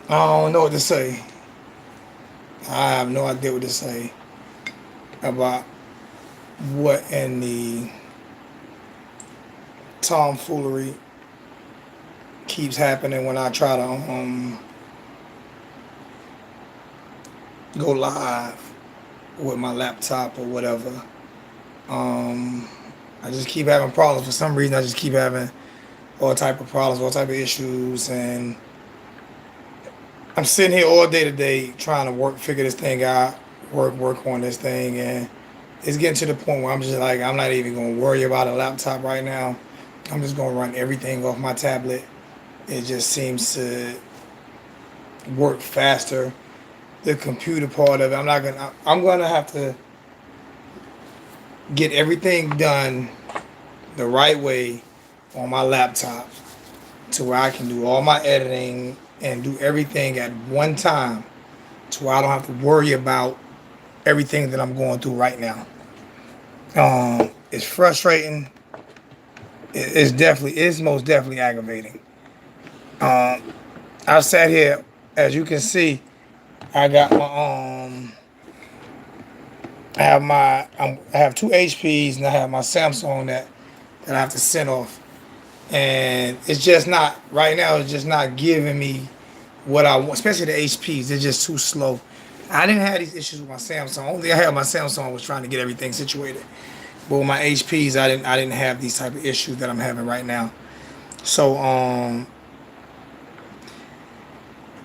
I don't know what to say. I have no idea what to say about what in the tomfoolery keeps happening when I try to go live with my laptop or whatever. Um, I just keep having problems for some reason. I just keep having all type of problems, all type of issues, and I'm sitting here all day today trying to figure this thing out, work on this thing, and it's getting to the point where I'm just like, I'm not even gonna worry about a laptop right now. I'm just gonna run everything off my tablet. It just seems to work faster. The computer part of it, I'm gonna have to get everything done the right way on my laptop to where I can do all my editing and do everything at one time to where I don't have to worry about everything that I'm going through right now. It's frustrating. It's most definitely aggravating. Um, I've sat here, as you can see, I got I have two HPs and I have my Samsung that I have to send off, and it's just not right now. It's just not giving me what I want, especially the HPs. They're just too slow. I didn't have these issues with my Samsung. Only thing I had with my Samsung was trying to get everything situated. But with my HPs, I didn't have these type of issues that I'm having right now. So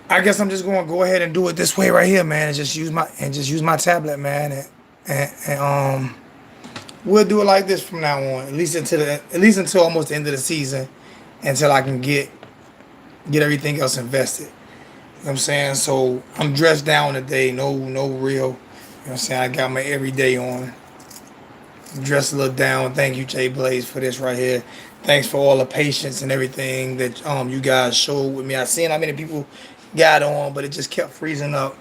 I guess I'm just going to go ahead and do it this way right here, man, and just use my tablet, man, and we'll do it like this from now on, at least until almost the end of the season, until I can get everything else invested. You know what I'm saying? So I'm dressed down today, no real. You know what I'm saying? I got my everyday on. Dressed a little down. Thank you, Jay Blaze, for this right here. Thanks for all the patience and everything that you guys showed with me. I seen how many people got on, but it just kept freezing up.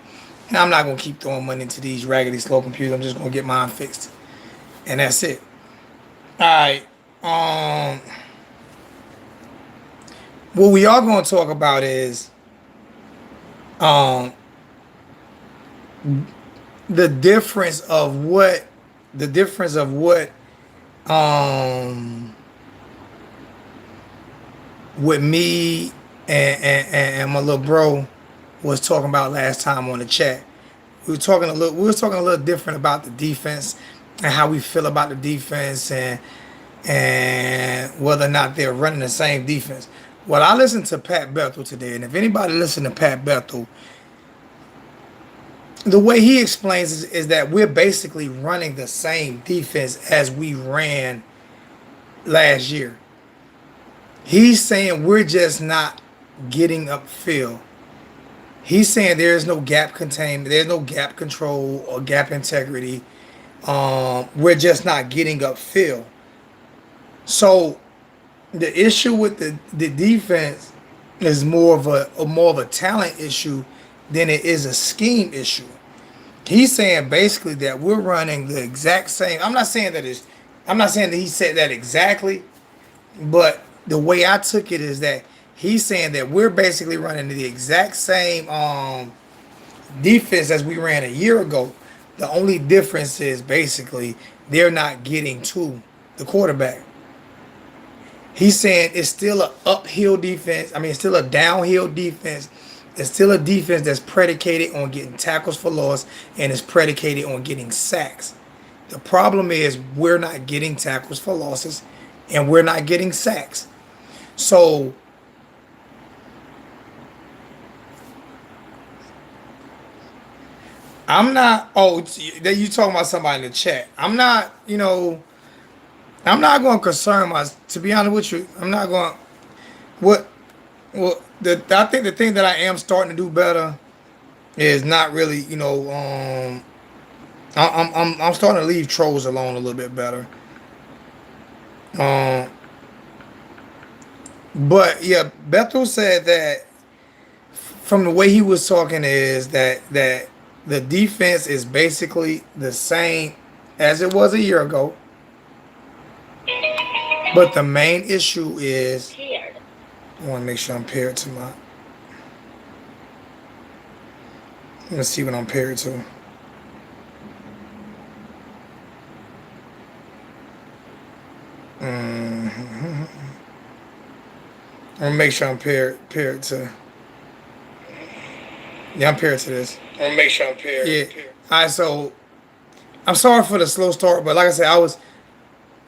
And I'm not gonna keep throwing money into these raggedy slow computers. I'm just gonna get mine fixed, and that's it. All right. Um, what we are gonna talk about is um the difference of what um with me and my little bro was talking about last time on the chat. We was talking a little different about the defense and how we feel about the defense and whether or not they're running the same defense. Well, I listened to Pat Bethel today, and if anybody listened to Pat Bethel, the way he explains is that we're basically running the same defense as we ran last year. He's saying we're just not getting upfield. He's saying there is no gap containment, there's no gap control or gap integrity. We're just not getting upfield. So the issue with the defense is more of a talent issue than it is a scheme issue. He's saying basically that we're running the exact same. I'm not saying that he said that exactly, but the way I took it is that he's saying that we're basically running the exact same defense as we ran a year ago. The only difference is basically they're not getting to the quarterback. He's saying it's still an uphill defense. I mean, it's still a downhill defense. It's still a defense that's predicated on getting tackles for loss and is predicated on getting sacks. The problem is we're not getting tackles for losses and we're not getting sacks. So I'm not. Oh, that you talking about somebody in the chat? I'm not. I'm not going to concern myself. To be honest with you, I'm not going. What? Well, I think the thing that I am starting to do better is not really. I'm starting to leave trolls alone a little bit better. Um, but yeah, Bethel said that from the way he was talking is that the defense is basically the same as it was a year ago. But the main issue is I want to make sure I'm paired to my. Let's see what I'm paired to. I'm gonna make sure I'm paired to. Yeah, I'm paired to this. I'm gonna make sure I'm Yeah. paired. All right. So I'm sorry for the slow start, but like I said, I was.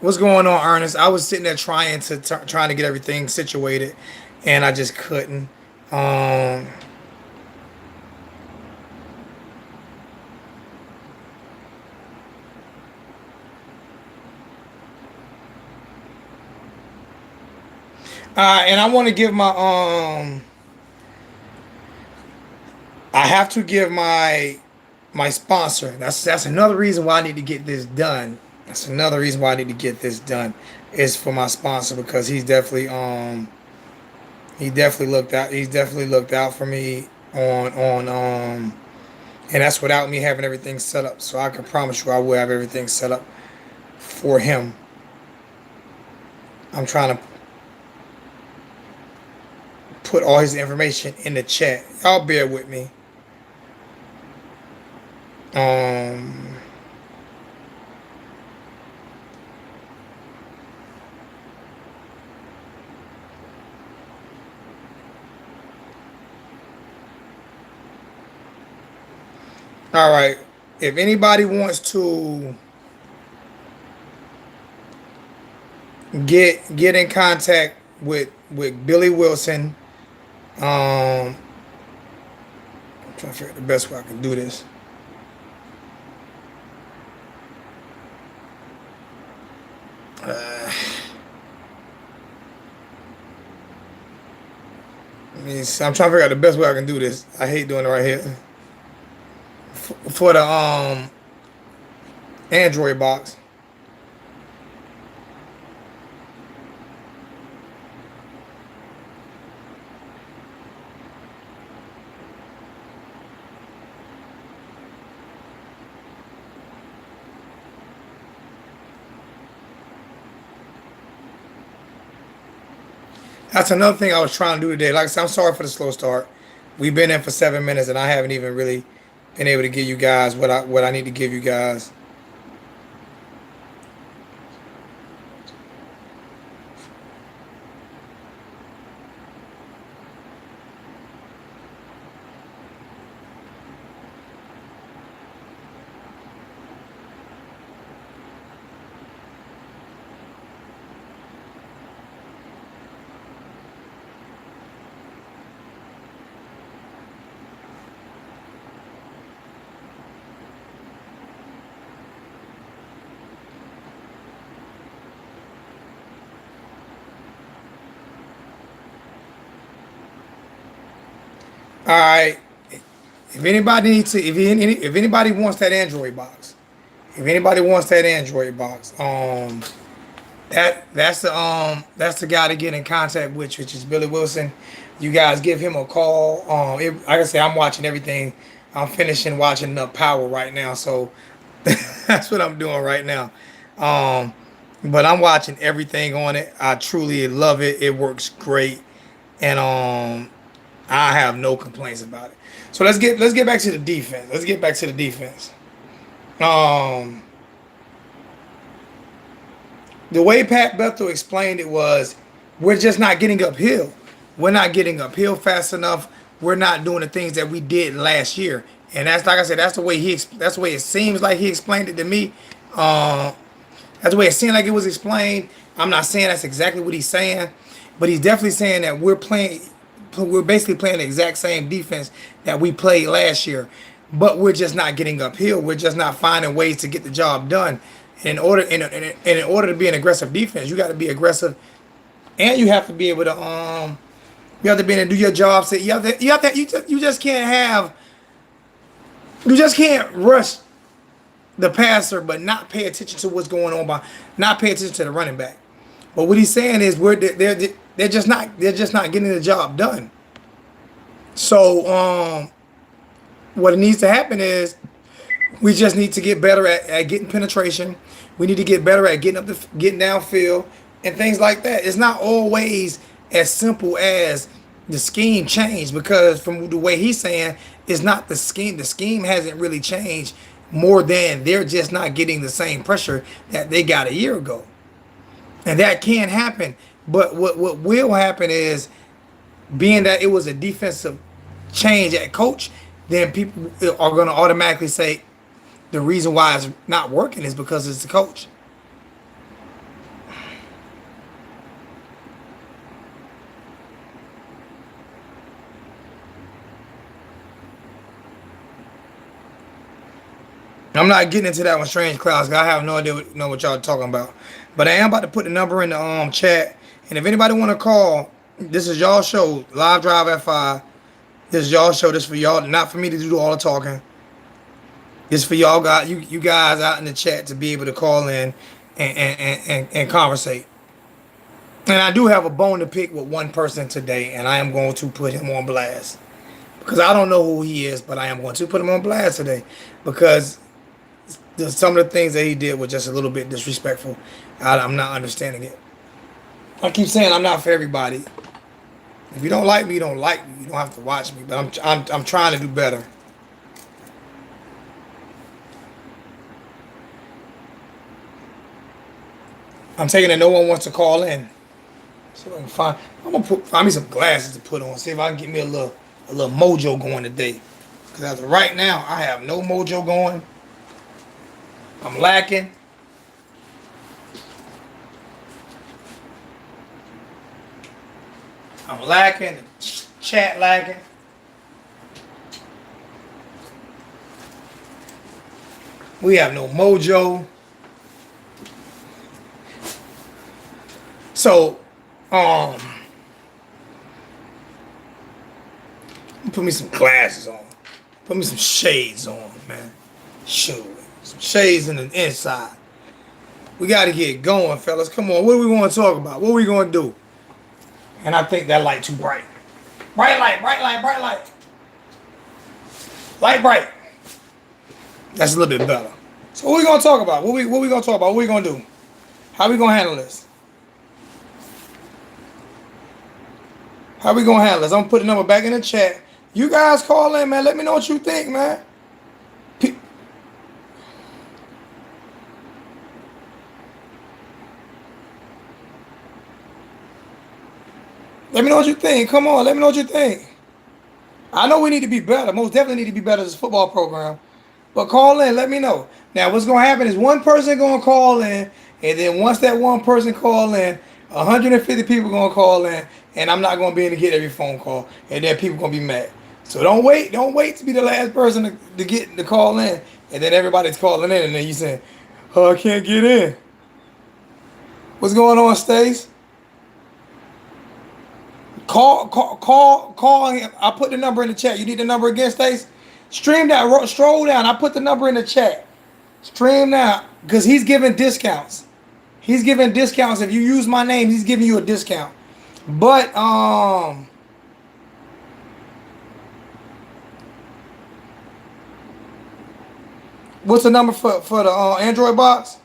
What's going on, Ernest? I was sitting there trying to get everything situated, and I just couldn't. Um. And I want to give my I have to give my sponsor. That's another reason why I need to get this done. That's another reason why I need to get this done is for my sponsor because he definitely looked out. He's definitely looked out for me on and that's without me having everything set up. So I can promise you I will have everything set up for him. I'm trying to put all his information in the chat. Y'all bear with me. Um all right. If anybody wants to get in contact with Billy Wilson, I'm trying to figure out the best way I can do this. Uh, I'm trying to figure out the best way I can do this. I hate doing it right here. For the Android box. That's another thing I was trying to do today. Like I said, I'm sorry for the slow start. We've been in for 7 minutes and I haven't even really been able to give you guys what I need to give you guys. All right. If anybody needs to, if anybody wants that Android box, if anybody wants that Android box, that's the guy to get in contact with, which is Billy Wilson. You guys give him a call. Like I say, I'm watching everything. I'm finishing watching the Power right now, so that's what I'm doing right now. Um, but I'm watching everything on it. I truly love it. It works great, and I have no complaints about it. So let's get back to the defense. Let's get back to the defense. Um, the way Pat Bethel explained it was, we're just not getting uphill. We're not getting uphill fast enough. We're not doing the things that we did last year, and that's like I said. That's the way that's the way it seems like he explained it to me. Uh, that's the way it seemed like it was explained. I'm not saying that's exactly what he's saying, but he's definitely saying that we're basically playing the exact same defense that we played last year, but we're just not getting uphill. We're just not finding ways to get the job done. In order to be an aggressive defense, you got to be aggressive, and you have to be able to you have to be able to do your job. So you just can't have you just can't rush the passer, but not pay attention to what's going on by not pay attention to the running back. But what he's saying is they're just not getting the job done. So what needs to happen is we just need to get better at getting penetration. We need to get better at getting downfield and things like that. It's not always as simple as the scheme changed, because from the way he's saying, it's not the scheme. The scheme hasn't really changed, more than they're just not getting the same pressure that they got a year ago. And that can happen. But what will happen is, being that it was a defensive change at coach, then people are going to automatically say the reason why it's not working is because it's the coach. I'm not getting into that one, Strange Clouds, 'cause I have no idea know what y'all talking about. But I am about to put the number in the chat. And if anybody want to call, this is y'all show, Live Drive at 5. This is y'all show. This for y'all, not for me to do all the talking. This for y'all got you guys out in the chat to be able to call in and conversate. And I do have a bone to pick with one person today, and I am going to put him on blast. Because I don't know who he is, but I am going to put him on blast today. Because some of the things that he did were just a little bit disrespectful. I'm not understanding it. I keep saying I'm not for everybody. If you don't like me, you don't like me. You don't have to watch me. But I'm trying to do better. I'm taking it no one wants to call in. See if I can find. I'm gonna find me some glasses to put on. See if I can get me a little mojo going today. Because as of right now, I have no mojo going. I'm lacking. I'm lacking. Chat lacking. We have no mojo. So, put me some glasses on. Put me some shades on, man. Shoot. Some shades in the inside. We got to get going, fellas. Come on. What do we want to talk about? What are we going to do? And I think that light too bright. Bright light, bright light, bright light. Light bright. That's a little bit better. So what we going to talk about? What we going to talk about? What we going to do? How we going to handle this? How we going to handle this? I'm going to put the number back in the chat. You guys call in, man. Let me know what you think, man. Let me know what you think. Come on, let me know what you think. I know we need to be better. Most definitely need to be better as a football program. But call in, let me know. Now, what's going to happen is one person going to call in, and then once that one person call in, 150 people going to call in, and I'm not going to be able to get every phone call, and then people going to be mad. So don't wait to be the last person to get the call in, and then everybody's calling in, and then you saying, "Oh, I can't get in." What's going on, Stace? Call. I put the number in the chat. You need the number again, Stace? Stream down, stroll down. I put the number in the chat. Stream down, because he's giving discounts. He's giving discounts. If you use my name, he's giving you a discount. But what's the number for the Android box?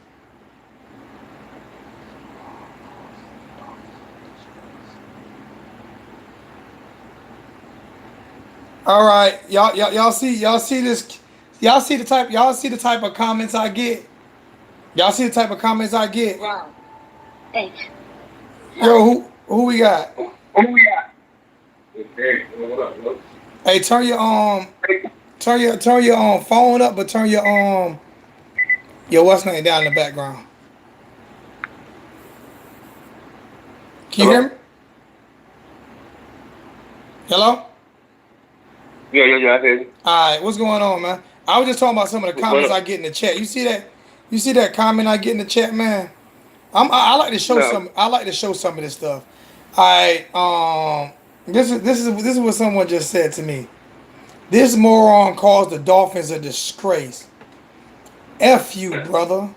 All right, y'all see this. Y'all see the type of comments I get. Y'all see the type of comments I get. Round 8. Yo, who we got? Hey, turn your phone up, but turn your what's name down in the background. Can you hear me? Hello? Yeah, I hear you. All right, what's going on, man? I was just talking about some of the comments I get in the chat. You see that? You see that comment I get in the chat, man? I like to show some. I like to show some of this stuff. All right. This is what someone just said to me. This moron calls the Dolphins a disgrace. F you, brother.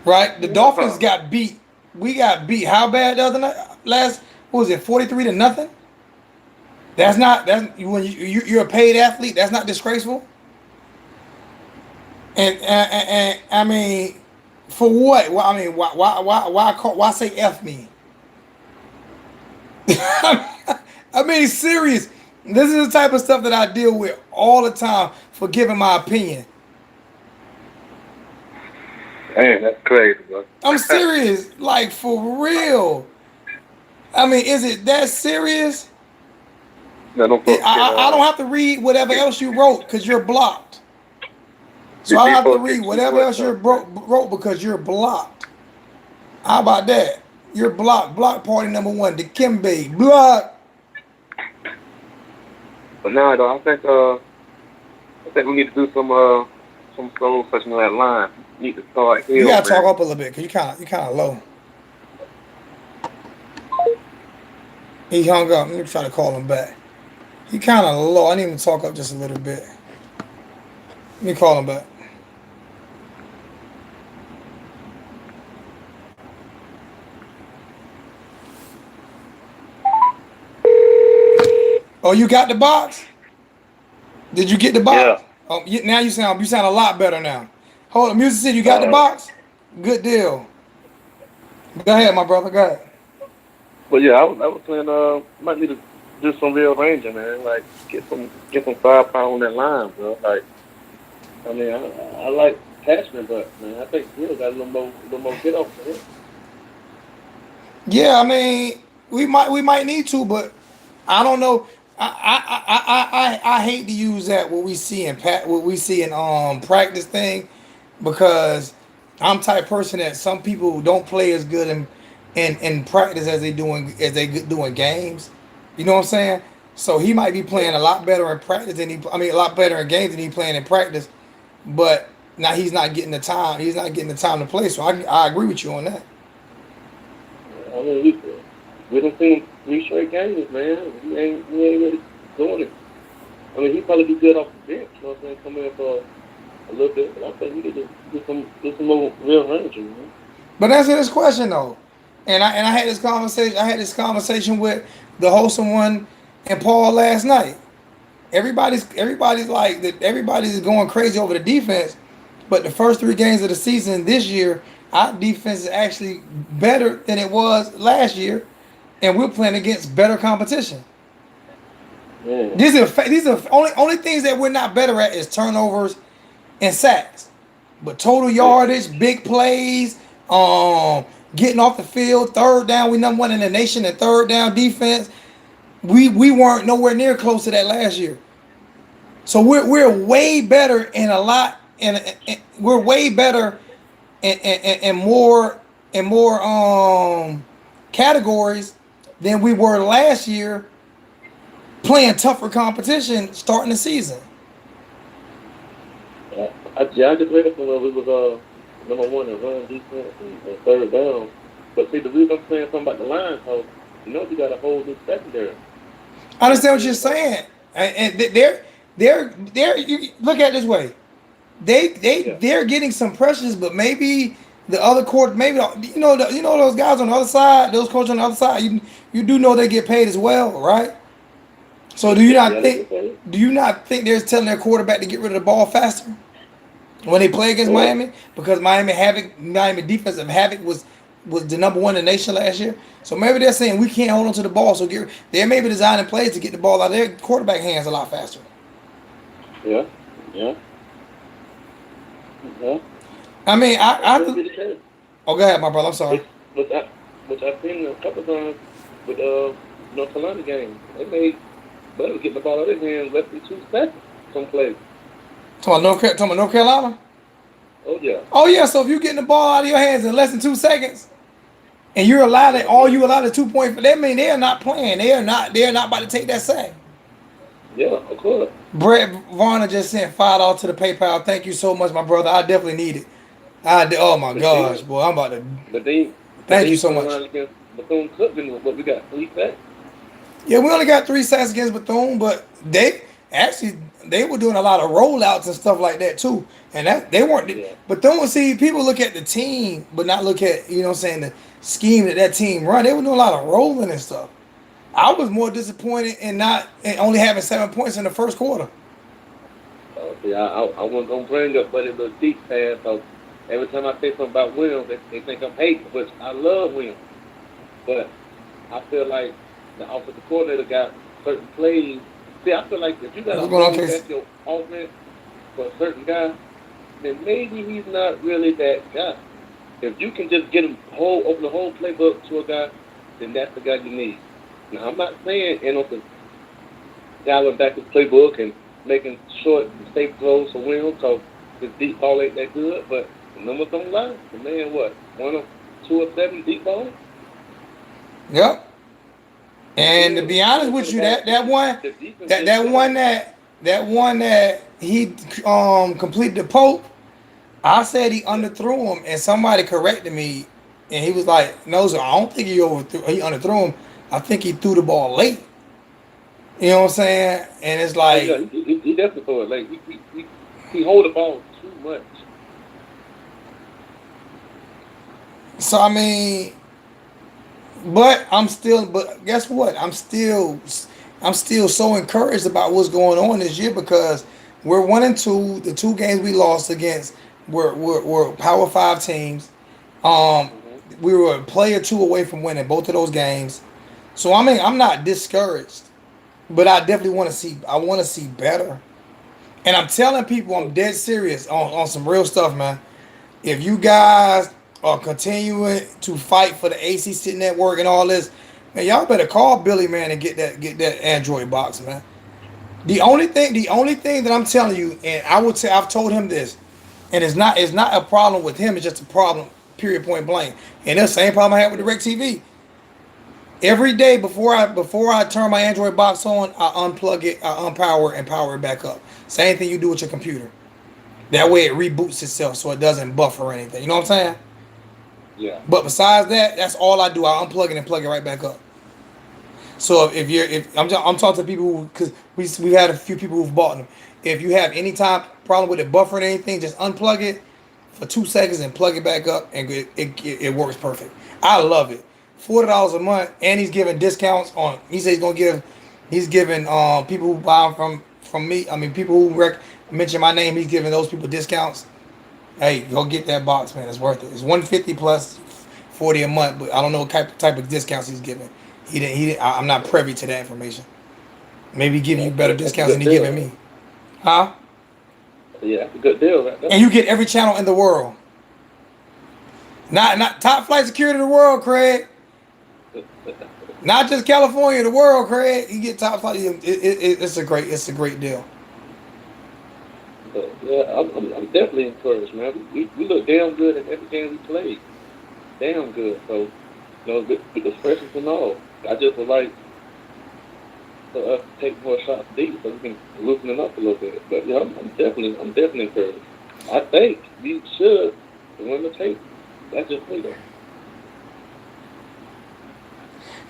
Right? The Dolphins got beat. We got beat. How bad the other night? What was it? 43-0. That's when you're a paid athlete. That's not disgraceful. And I mean, for what? Well, I mean, why say F me? I mean, serious. This is the type of stuff that I deal with all the time for giving my opinion. Man, that's crazy, bro. I'm serious, like for real. I mean, is it that serious? No, don't folks get I don't have to read whatever else you wrote because you're blocked. So I don't these have to folks read get too whatever else worked you up, man. wrote because you're blocked. How about that? You're blocked. Block party number one, the Kimbe. Block. But now though, I think we need to do some soul touching on that line. We need to start You Hill, gotta talk man. up a little bit because you kind of low. He hung up. Let me try to call him back. He kind of low. I need him to talk up just a little bit. Let me call him back. Oh, you got the box? Did you get the Yeah. box? Oh, now you sound a lot better now. Hold on, Music City, you got the Uh, box? Good deal. Go ahead, my brother. Go ahead. but yeah, I was saying might need to do some rearranging, man. Like get some firepower on that line, bro. Like I mean, I like Cashman, but man, I think Hill got a little more get off for him. Yeah, I mean, we might need to, but I don't know. I hate to use that what we see in practice thing because I'm type person that some people don't play as good in practice as they do in games. You know what I'm saying? So he might be Yeah, playing a lot better in practice a lot better in games than he playing in practice, but now he's not getting the time. He's not getting the time to play. So I agree with you on that. I mean, we done seen 3 straight games, man. He ain't really doing it. I mean, he probably be good off the bench. You know what I'm saying? Come in for a little bit, but I think we need to do some more real ranging, man. But answer this question though, and I had this conversation. I had this conversation with the wholesome one and Paul last night. Everybody's like that. Everybody's going crazy over the defense, but the first 3 games of the season this year, our defense is actually better than it was last year, and we're playing against better competition. Yeah, These are only things that we're not better at is turnovers and sacks. But total yeah, yardage, big plays, getting off the field, third down, we number one in the nation in third down defense. We weren't nowhere near close to that last year. So we're way better in a lot and we're way better in more categories than we were last year playing tougher competition starting the season. I just read it from we was number one in run defense and third down. But see, the reason I'm saying something about the line, so you got a whole new secondary. I You know what I'm understand what you're saying? So saying, and they're you look at it this way. yeah, They're getting some pressures, but maybe the other court, maybe you know those guys on the other side, those coaches on the other side, you do know they get paid as well, right? So yeah, they get paid. do you not think they're telling their quarterback to get rid of the ball faster when they play against Well, Miami? Because Miami defensive havoc was the number one in the nation last year. So maybe they're saying we can't hold on to the ball, so they may be designing plays to get the ball out of their quarterback hands a lot faster. yeah, yeah, yeah. I mean, That I have could to. be the case. Oh, go ahead, my brother. I'm sorry. Which, which I, which I've seen a couple times with North Carolina games. They made Butler get the ball out of their hands less than 2 seconds. Some plays. Talking about North Carolina. Oh yeah, Oh yeah. So if you're getting the ball out of your hands in less than 2 seconds, and you're allowed it, all you allowed is 2 points. That mean they are not playing. They are not. They are not about to take that sack. yeah, of course. Brett Varner just sent $5 to the PayPal. Thank you so much, my brother. I definitely need it. Oh my But gosh, then, boy, I'm about to. but then, but Thank then you you so turn much. around against Bethune Cookman. What we got? 3 sacks. Yeah, we only got 3 sacks against Bethune, but they were doing a lot of rollouts and stuff like that too. And that they weren't Yeah, Bethune. See, people look at the team, but not look at what I'm saying the scheme that team run. They were doing a lot of rolling and stuff. I was more disappointed in only having 7 points in the first quarter. see, I wasn't gonna bring up, but it was deep pass. So every time I say something about Williams, they think I'm hating, which I love Williams. But I feel like the offensive coordinator got certain plays. See, I feel like if you got What's a going on, hole Casey? at your offense for a certain guy, then maybe he's not really that guy. If you can just get him open the whole playbook to a guy, then that's the guy you need. Now, I'm not saying dialing back his playbook and making short, safe throws for win because his deep ball ain't that good, but the numbers don't lie. The man, what, 2 of 7 deep ball? Yep. And to Yeah, be honest so with the you, ball, that one the defense that is that better. one that that one that he completed the Pope, I said he Yeah. underthrew him, and somebody corrected me, and he was like, "No, sir, I don't think he overthrew. He underthrew him. I think he threw the ball late." You know what I'm saying? And it's Oh yeah, like, he definitely throw it late. He hold the ball too much. so I mean, but guess what? I'm still so encouraged about what's going on this year because we're 1-2. The two games we lost against were Power Five teams. Um, Hmm. we were a play or two away from winning both of those games. So I mean, I'm not discouraged, but I definitely want to see. I want to see better. And I'm telling people, I'm So dead serious on some real stuff, man. If you guys are continuing to fight for the ACC network and all this, man, y'all better call Billy, man, and get that Android box, man. The only thing that I'm telling you, and I've told him this, and it's not a problem with him. It's just a problem, period, point blank. And that's the same problem I had with yeah, DirecTV. Every day before I turn my Android box on, I unplug it, I unpower and power it back up. Same thing you do with your computer. That way it reboots itself so it doesn't buffer or anything. You know what I'm saying? yeah. But besides that, that's all I do. I unplug it and plug it right back up. So if I'm talking to people who, because we've had a few people who've bought them. If you have any type problem with it buffering or anything, just unplug it for 2 seconds and plug it back up, and it works perfect. I love it. $40 a month, and he's giving discounts on. He said he's giving people who buy them from me. I mean, people who mention my name, he's giving those people discounts. Hey, go get that box, man. It's worth it. It's 150 plus 40 a month, but I don't know what type of discounts he's giving. I'm not privy to that information. Maybe giving you better That's a discounts than good he giving deal. me, huh? Yeah, that's a good deal right there. And you get every channel in the world. Not top flight security in the world, Craig. Not just California, the world, Craig. You get top flight. It's a great deal. But yeah, I'm definitely encouraged, man. We look damn good in every game we played. Damn good. So, with the freshness and all, I just would like for us to take more shots deep so we can loosen it up a little bit. But yeah, I'm definitely encouraged. I think we should win the tape. That's just me though.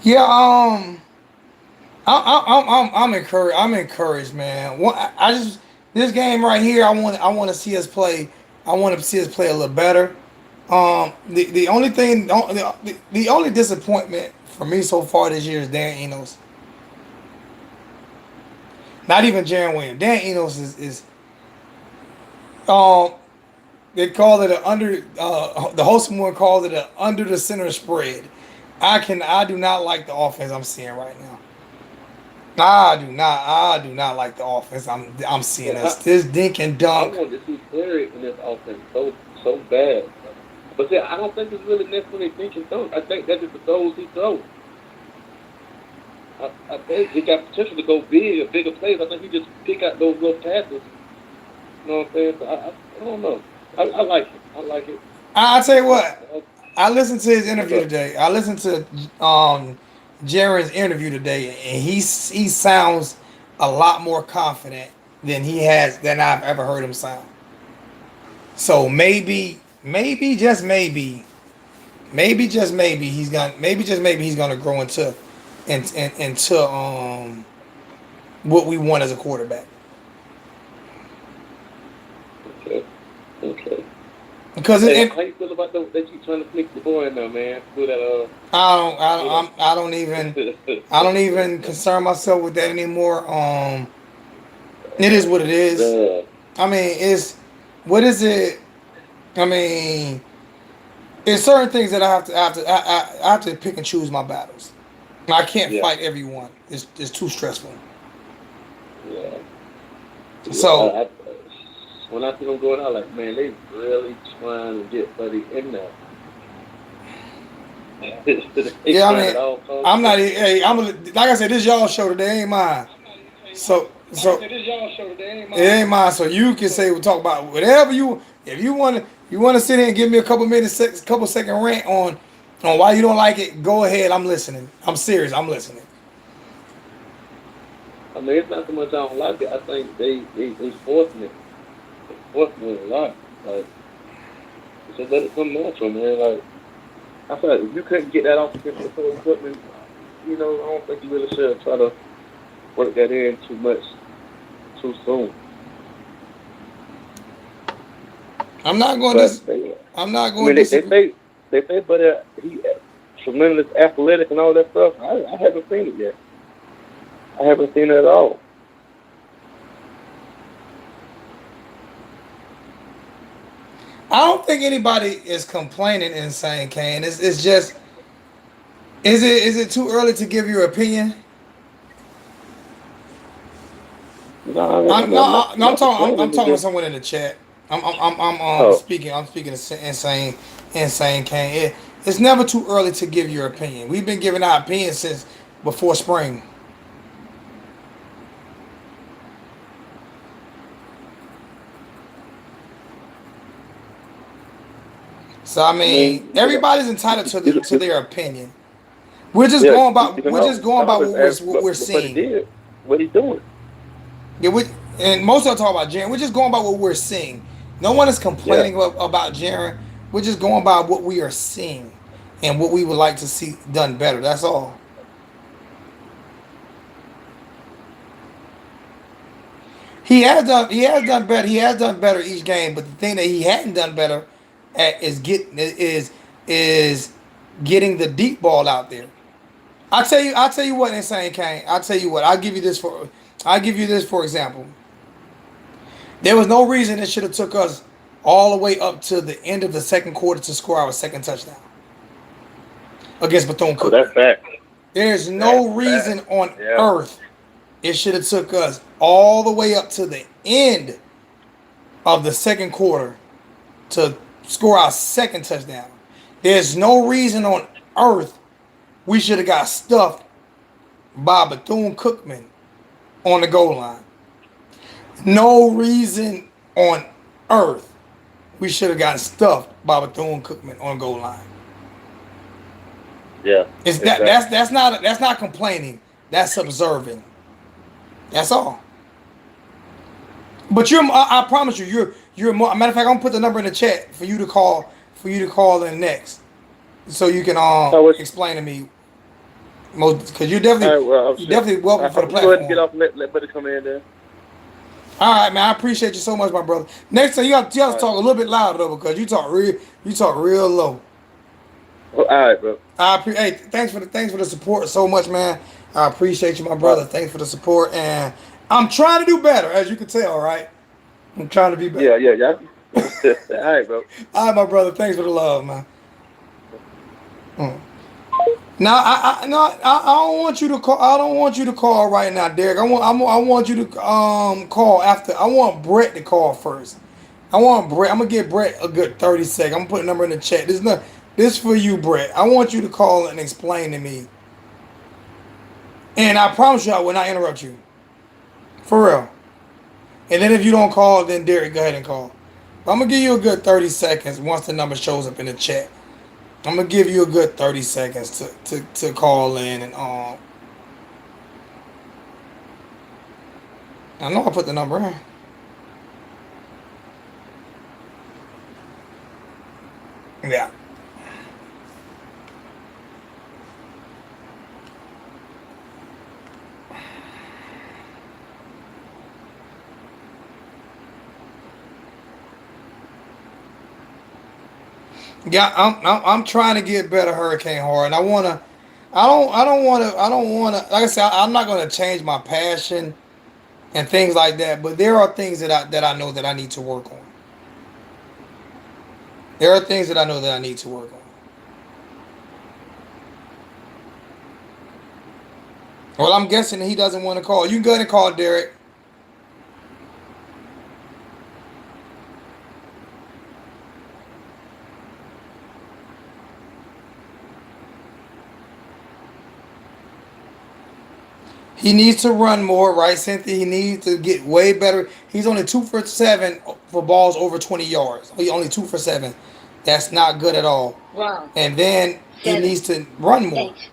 Yeah, I'm encouraged. I'm encouraged, man. I just this game right here. I want to see us play. I want to see us play a little better. The only thing, the only disappointment for me so far this year is Dan Enos. Not even Jaron Williams. Dan Enos is um they call it a under the host one called it a under the center spread. I do not like the offense I'm seeing right now. I do not like the offense I'm seeing Yeah, us. This dink and I dunk. wanted to see Clary in this offense so bad. But see, I don't think it's really necessarily thinking throws. I think that's just the throws he throws. I think he got potential to go big, or bigger plays. I think he just pick out those little passes. You know what I'm saying? So I don't know. I like it. I like it. I tell you what, Uh, I listened to his What's interview up? today. I listened to Jaron's interview today, and he sounds a lot more confident than I've ever heard him sound. So maybe just maybe he's gonna grow into what we want as a quarterback. Okay. Okay. Because Hey, how you feel about that you trying to sneak the boy in there, man? Do that, you know. I don't even concern myself with that anymore. It is what it is. The I mean, what is it? I mean, it's certain things that I have to pick and choose my battles. I can't Yeah, fight everyone. It's too stressful. yeah, yeah. So When I see them going out, like, man, they really trying to get Buddy in there. They yeah, I trying mean, at all costs. I'm not. Hey, like I said, this y'all show today ain't mine. So it ain't mine. So you can say we talk about whatever you. If you want to sit here and give me a couple minutes, couple second rant on why you don't like it. Go ahead. I'm listening. I'm serious. I'm listening. I mean, it's not so much I don't like it. I think they forcing it. They forcing it a lot. Like, just let it come natural, man. Like, I feel like if you couldn't get that off against the full equipment, I don't think you really should try to work that in too much too soon. I'm not going to. But they, I'm not I going mean, to disagree. they say, but he tremendous athletic and all that stuff. I haven't seen it yet. I haven't seen it at all. I don't think anybody is complaining and saying Kane. It's just is it too early to give your opinion? I mean, I'm not talking. I'm complaining. It's talking to just someone in the chat. oh, Speaking. I'm speaking to insane Kane. It's never too early to give your opinion. We've been giving our opinions since before spring. So I I mean, mean, everybody's entitled to you their opinion. We're just yeah, going you about can we're just going about always ask what we're what he seeing. did, what he's doing. Yeah, and most of us talk about Jaren. We're just going by what we're seeing. No one is Yeah, complaining about Jaren. We're just going by what we are seeing and what we would like to see done better. That's all. He has done better. He has done better each game. But the thing that he hadn't done better at is getting the deep ball out there. I tell you what, Insane Kane. I tell you what. I'll give you this for example. There was no reason it should have took us all the way up to the end of the second quarter to score our second touchdown against Bethune oh, that's Cookman. fact. There's That's no fact. reason on Yeah, earth it should have took us all the way up to the end of the second quarter to score our second touchdown. There's no reason on earth we should have got stuffed by Bethune Cookman on the goal line. No reason on earth we should have gotten stuffed by Bethune Cookman on goal line. yeah, It's that exactly. that's not complaining. That's observing. That's all. But I promise you, you're more. Matter of fact, I'm gonna put the number in the chat for you to call in next, so you can I wish. explain to me most because All right, well, I'm you're sure. definitely welcome for the You go ahead and get platform. off. Let Buddy come in there. All right, man. I appreciate you so much, my brother. Next time you have to All right, talk a little bit louder though because you talk real low. all right, bro. Hey, thanks for the support so much, man. I appreciate you, my All right. brother. Thanks for the support, and I'm trying to do better, as you can tell. Right, I'm trying to be better. Yeah, yeah, yeah. All right, bro. All right, my brother. Thanks for the love, man. Mm. Now, I don't want you to call. I don't want you to call right now, Derek. I want you to call after. I want Brett to call first. I want Brett. I'm gonna give Brett a good 30 seconds. I'm gonna put a number in the chat. This for you, Brett. I want you to call and explain to me. And I promise you, I will not interrupt you. For real. And then if you don't call, then Derek, go ahead and call. But I'm gonna give you a good 30 seconds once the number shows up in the chat. I'm gonna give you a good 30 seconds to call in and I know I put the number in. Yeah. Yeah, I'm trying to get better Hurricane Horror, and I don't wanna like I said, I'm not gonna change my passion and things like that, but there are things that I know that I need to work on. There are things that I know that I need to work on. Well, I'm guessing he doesn't want to call. You can go ahead and call Derek. He needs to run more, right, Cynthia? He needs to get way better. He's only 2 for 7 for balls over 20 yards. He only 2 for 7. That's not good at all. Wow. And then he Seven. needs to run more. 8.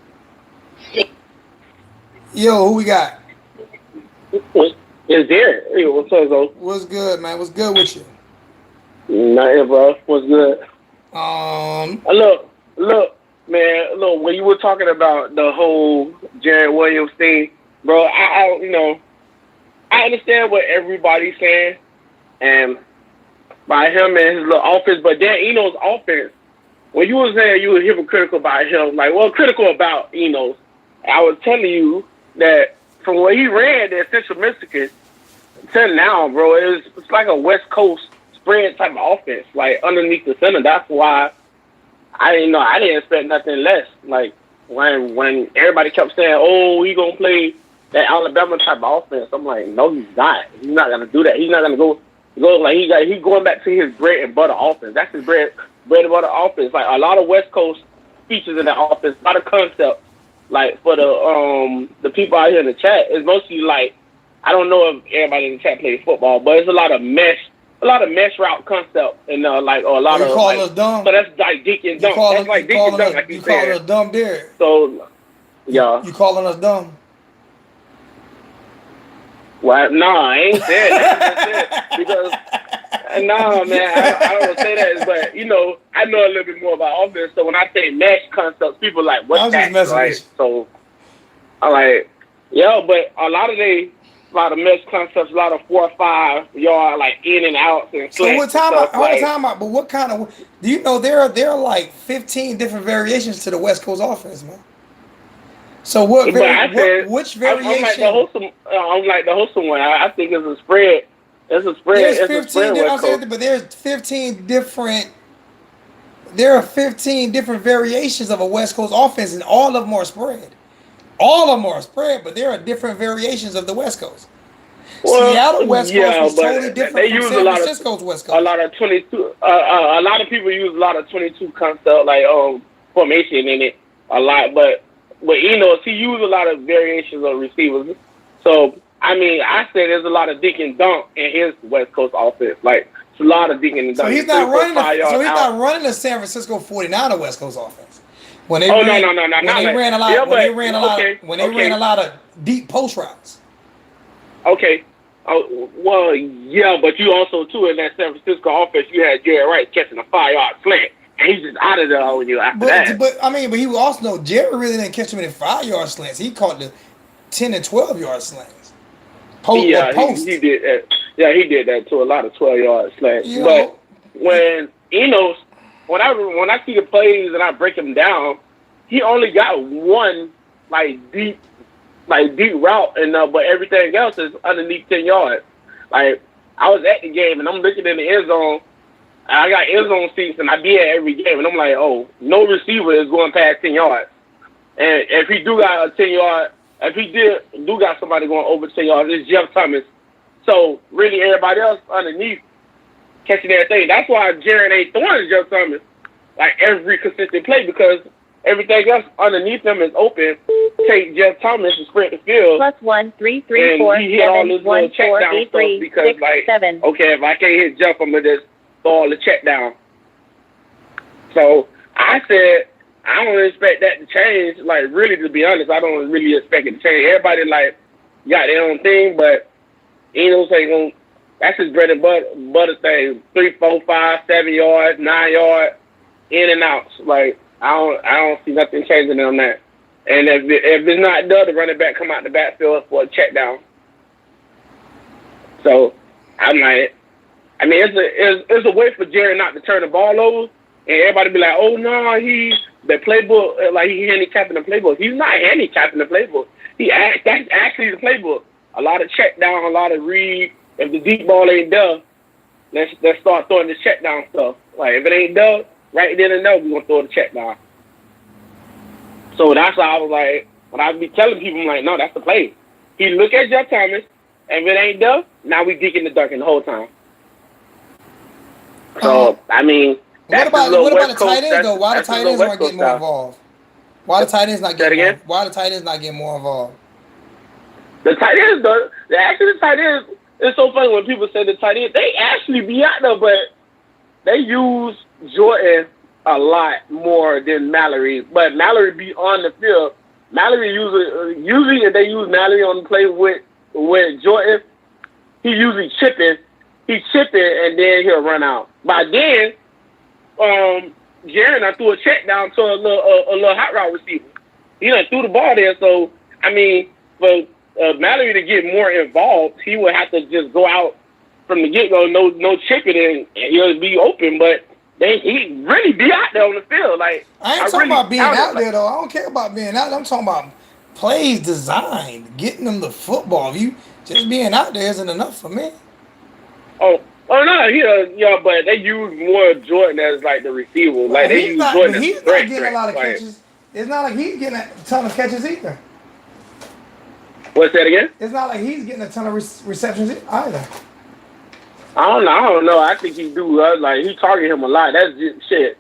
6. Yo, who we got? It's Derek. Hey, what's up, though? What's good, man? What's good with you? Nothing, bro. What's good? Look, man. Look, when you were talking about the whole Jared Williams thing, bro, I understand what everybody's saying, and by him and his little offense, but Dan Enos' offense, when you were saying you were hypocritical about him, critical about Enos, I was telling you that from what he ran at Central Michigan to now, bro, it's like a West Coast spread type of offense, like underneath the center. That's why I didn't expect nothing less. Like when everybody kept saying, "Oh, he gonna play that Alabama type of offense," I'm like, no, he's not. He's not gonna do that. He's not gonna go like he's going back to his bread and butter offense. That's his bread and butter offense. Like a lot of West Coast features in that offense, a lot of concept. Like for the people out here in the chat, it's mostly like I don't know if everybody in the chat plays football, but it's a lot of mesh route concept and or a lot You of calling us dumb? So that's like Dick and Dunk. That's like Dick and Dunk, like you calling said. us dumb, Derek? So yeah. You calling us dumb? Well, no, I ain't said that. Because no, man, I don't say that. But I know a little bit more about offense. So when I say mesh concepts, people are like, what's that? Right? So I'm like, yeah, but a lot of mesh concepts, a lot of 4 or 5 yard like in and out. And so what time? But what kind of? Do you know there are like 15 different variations to the West Coast offense, man? So which variation? I'm like the wholesome one. I think it's a spread. It's a spread. There's it's 15. But there's 15 different. There are 15 different variations of a West Coast offense, and all of them are spread. All of them are spread, but there are different variations of the West Coast. Well, Seattle West Coast was totally different from San Francisco's West Coast. A lot of 22. A lot of people use a lot of 22 concept like formation in it a lot, but. With Enos, he used a lot of variations of receivers. So, I say there's a lot of dink and dunk in his West Coast offense. Like, it's a lot of dink and dunk. So he's not running the San Francisco 49er West Coast offense. When they ran a lot of deep post routes. Okay. Well, yeah, but you also, too, in that San Francisco offense, you had Jerry Rice catching a 5-yard slant. He's just out of there on you after that. But he also know Jerry really didn't catch too many 5-yard slants. He caught the 10 and 12-yard slants. He did that. Yeah, he did that to a lot of 12-yard slants. But when Enos, when I see the plays and I break him down, he only got one deep route, and but everything else is underneath 10 yards. Like I was at the game and I'm looking in the end zone. I got end zone seats, and I be at every game, and I'm like, oh, no receiver is going past 10 yards. And if he do got a 10-yard, if he do got somebody going over 10 yards, it's Jeff Thomas. So really, everybody else underneath catching everything. That's why Jared ain't throwing Jeff Thomas like every consistent play, because everything else underneath him is open. Take Jeff Thomas and spread the field. +1 3 3 4 7 1 4 8 3 6 7. Okay, if I can't hit Jeff, I'm gonna just throw all the check down. So I said I don't expect that to change. Like really, to be honest, I don't really expect it to change. Everybody got their own thing, but Enos ain't gonna. That's his bread and butter thing. 3, 4, 5, 7 yards, 9 yards, in and outs. Like I don't see nothing changing on that. And if it's not done, the running back come out the backfield for a check down. So I'm like. It's a way for Jerry not to turn the ball over, and everybody be like, "Oh no, the playbook, like he handicapping the playbook." He's not handicapping the playbook. That's actually the playbook. A lot of check down, a lot of read. If the deep ball ain't done, let's start throwing the check down stuff. Like if it ain't done, right then and there, we gonna throw the check down. So that's why I was like, When I be telling people, I'm like, no, that's the play. He look at Jeff Thomas, and if it ain't there, now we dig in the dark the whole time. So, I mean, what about the tight ends, though? Why the tight ends aren't getting more involved? Why the tight ends not getting more? Why the tight ends not getting more involved? The tight ends, though, the tight ends, it's so funny when people say the tight ends, they actually be out there, but they use Jordan a lot more than Mallory. But Mallory be on the field. Mallory usually if they use Mallory on the play with Jordan, he usually chipping. He chipping and then he'll run out. By then, Jaren, I threw a check down to a little hot route receiver. He done threw the ball there. So I mean, for Mallory to get more involved, he would have to just go out from the get go, no chipping, and he'll be open. But he really be out there on the field. Like I ain't talking about being out there though. I don't care about being out there. I'm talking about plays designed, getting them the football. You just being out there isn't enough for me. Oh no, yeah, but they use more Jordan as like the receiver. Like they use Jordan as he's not getting a lot of catches. It's not like he's getting a ton of catches either. What's that again? It's not like he's getting a ton of receptions either. I don't know. I think he do. Like he target him a lot. That's just shit.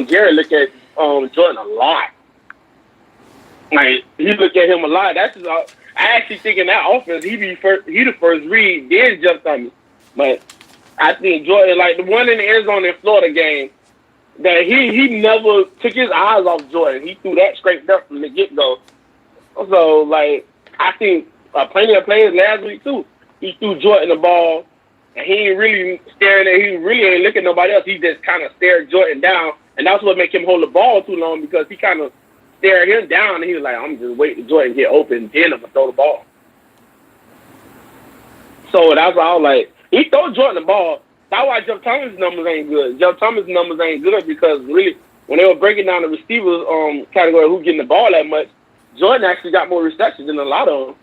Jared look at Jordan a lot. Like he look at him a lot. That's just. I actually think in that offense he the first read, then Jeff Thomas. But I think Jordan, like the one in the Arizona and Florida game, that he never took his eyes off Jordan. He threw that straight up from the get go. So like I think plenty of players last week too. He threw Jordan the ball. And he ain't really staring at. He really ain't looking at nobody else. He just kind of stared Jordan down, and that's what make him hold the ball too long because he kind of stared him down, and he was like, "I'm just waiting for Jordan to get open, then I'm gonna throw the ball." So that's why I was like, he throw Jordan the ball. That's why Jeff Thomas' numbers ain't good. Jeff Thomas' numbers ain't good because really, when they were breaking down the receivers category, who getting the ball that much, Jordan actually got more receptions than a lot of them.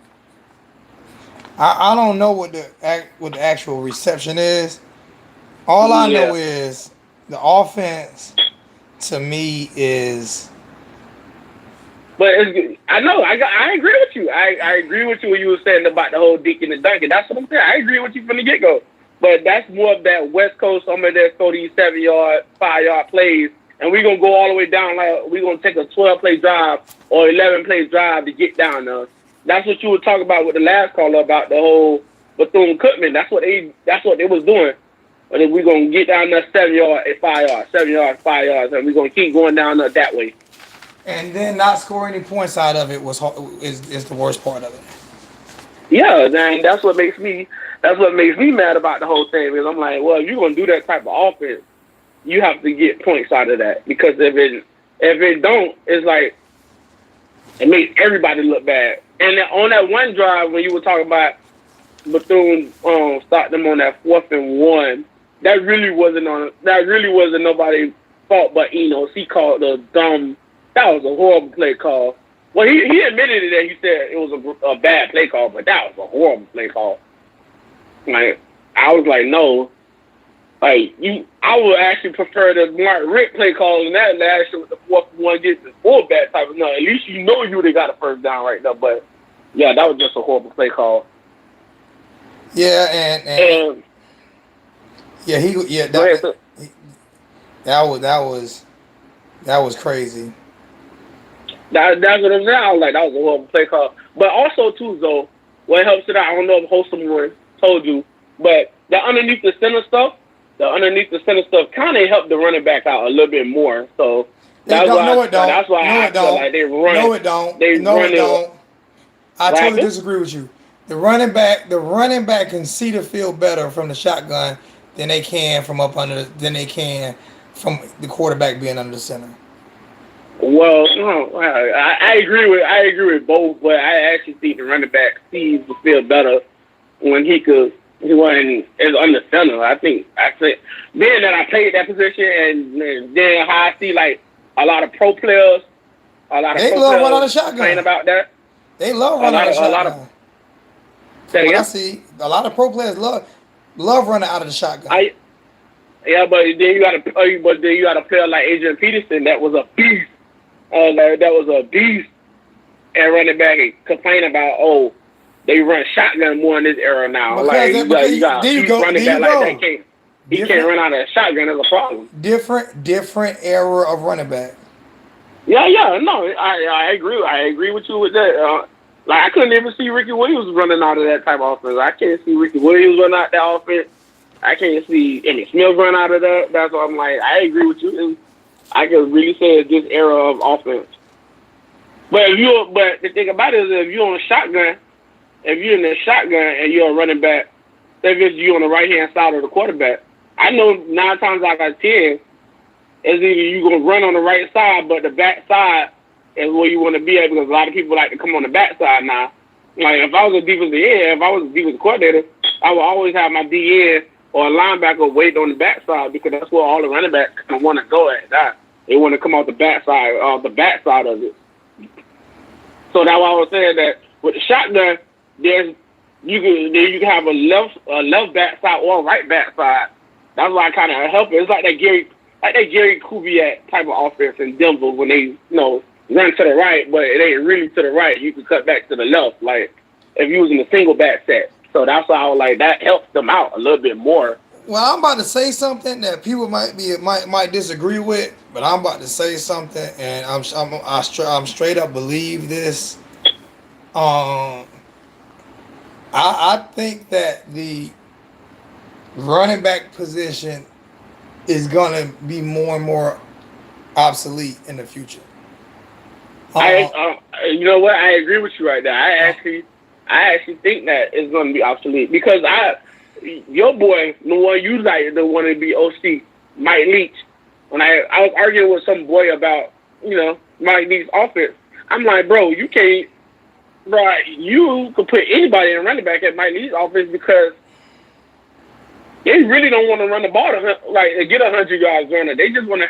I don't know what the actual reception is. All I know is the offense to me is. But I know I agree with you. I agree with you when you were saying about the whole Deacon and Duncan. That's what I'm saying. I agree with you from the get go. But that's more of that West Coast. Some of that 37-yard, 5-yard plays, and we're gonna go all the way down. Like we're gonna take a 12-play drive or 11-play drive to get down there. That's what you were talking about with the last caller about the whole Bethune-Cookman. That's what they was doing. But if we're gonna get down there 7 yards, 5 yards, 7 yards, 5 yards, and we're gonna keep going down there that way. And then not score any points out of it is the worst part of it. Yeah, man, that's what makes me mad about the whole thing. Because I'm like, well, if you're gonna do that type of offense, you have to get points out of that. Because if it don't, it's like it makes everybody look bad. And on that one drive when you were talking about Bethune stopped them on that 4th and 1, that really wasn't nobody's fault but Enos. He called that was a horrible play call. Well, he admitted it that he said it was a bad play call, but that was a horrible play call. Like I was like, no. Like I would actually prefer the Mark Richt play call than that last year with the 4th and 1 get the fullback type of no. At least you know you would have got a first down right there. But yeah, that was just a horrible play call. Yeah, and yeah, that was crazy. That's what I'm saying. I was like, that was a horrible play call. But also too, though, what helps it out, I don't know if Holston told you, but the underneath the center stuff kind of helped the running back out a little bit more. So that's why I feel like they run. No, it don't. It don't. I totally disagree with you. The running back can see the field better from the shotgun than they can from the quarterback being under the center. Well, no, I agree with both, but I actually think the running back sees the field better when he wasn't as under center. I think being that I played that position and then how I see like a lot of pro players, love running out of shotgun. Saying about that. They love running out of shotgun. I see a lot of pro players love running out of the shotgun. But then you got a player like Adrian Peterson that was a beast. at running back and complain about, oh, they run shotgun more in this era now. Because like you got running back like that can't run out of a shotgun is a problem. Different era of running back. Yeah, no, I agree. I agree with you with that. Like I couldn't even see Ricky Williams running out of that type of offense. I can't see Ricky Williams run out that offense. I can't see Emmitt Smith run out of that. That's why I'm like, I agree with you. I can really say it's this era of offense. But the thing about it is, if you're on a shotgun, if you're in the shotgun and you're a running back, if it's you on the right hand side of the quarterback, I know 9 times out of 10, it's either you're gonna run on the right side, but the back side is where you want to be at, because a lot of people like to come on the back side now. Like if I was a defensive end, if I was a defensive coordinator, I would always have my DN or a linebacker wait on the back side, because that's where all the running backs kind of want to go at. That they want to come off the back side of it. So that's why I was saying that with the shotgun, you can have a left back side or a right back side. That's why I kind of help it. It's like that Gary Kubiak type of offense in Denver when they run to the right, but it ain't really to the right. You can cut back to the left, like if you was in a single back set. So that's why I was like, that helps them out a little bit more. Well, I'm about to say something that people might disagree with, but I'm about to say something, and I'm straight up believe this. I think that the running back position is gonna be more and more obsolete in the future. You know what? I agree with you right there. I actually think that it's gonna be obsolete, because your boy, the one you like, the one to be OC, Mike Leach. When I was arguing with some boy about, Mike Leach's offense, I'm like, bro, you can't, you could put anybody in running back at Mike Leach's offense, because they really don't want to run the ball to get 100 yards running. They just want to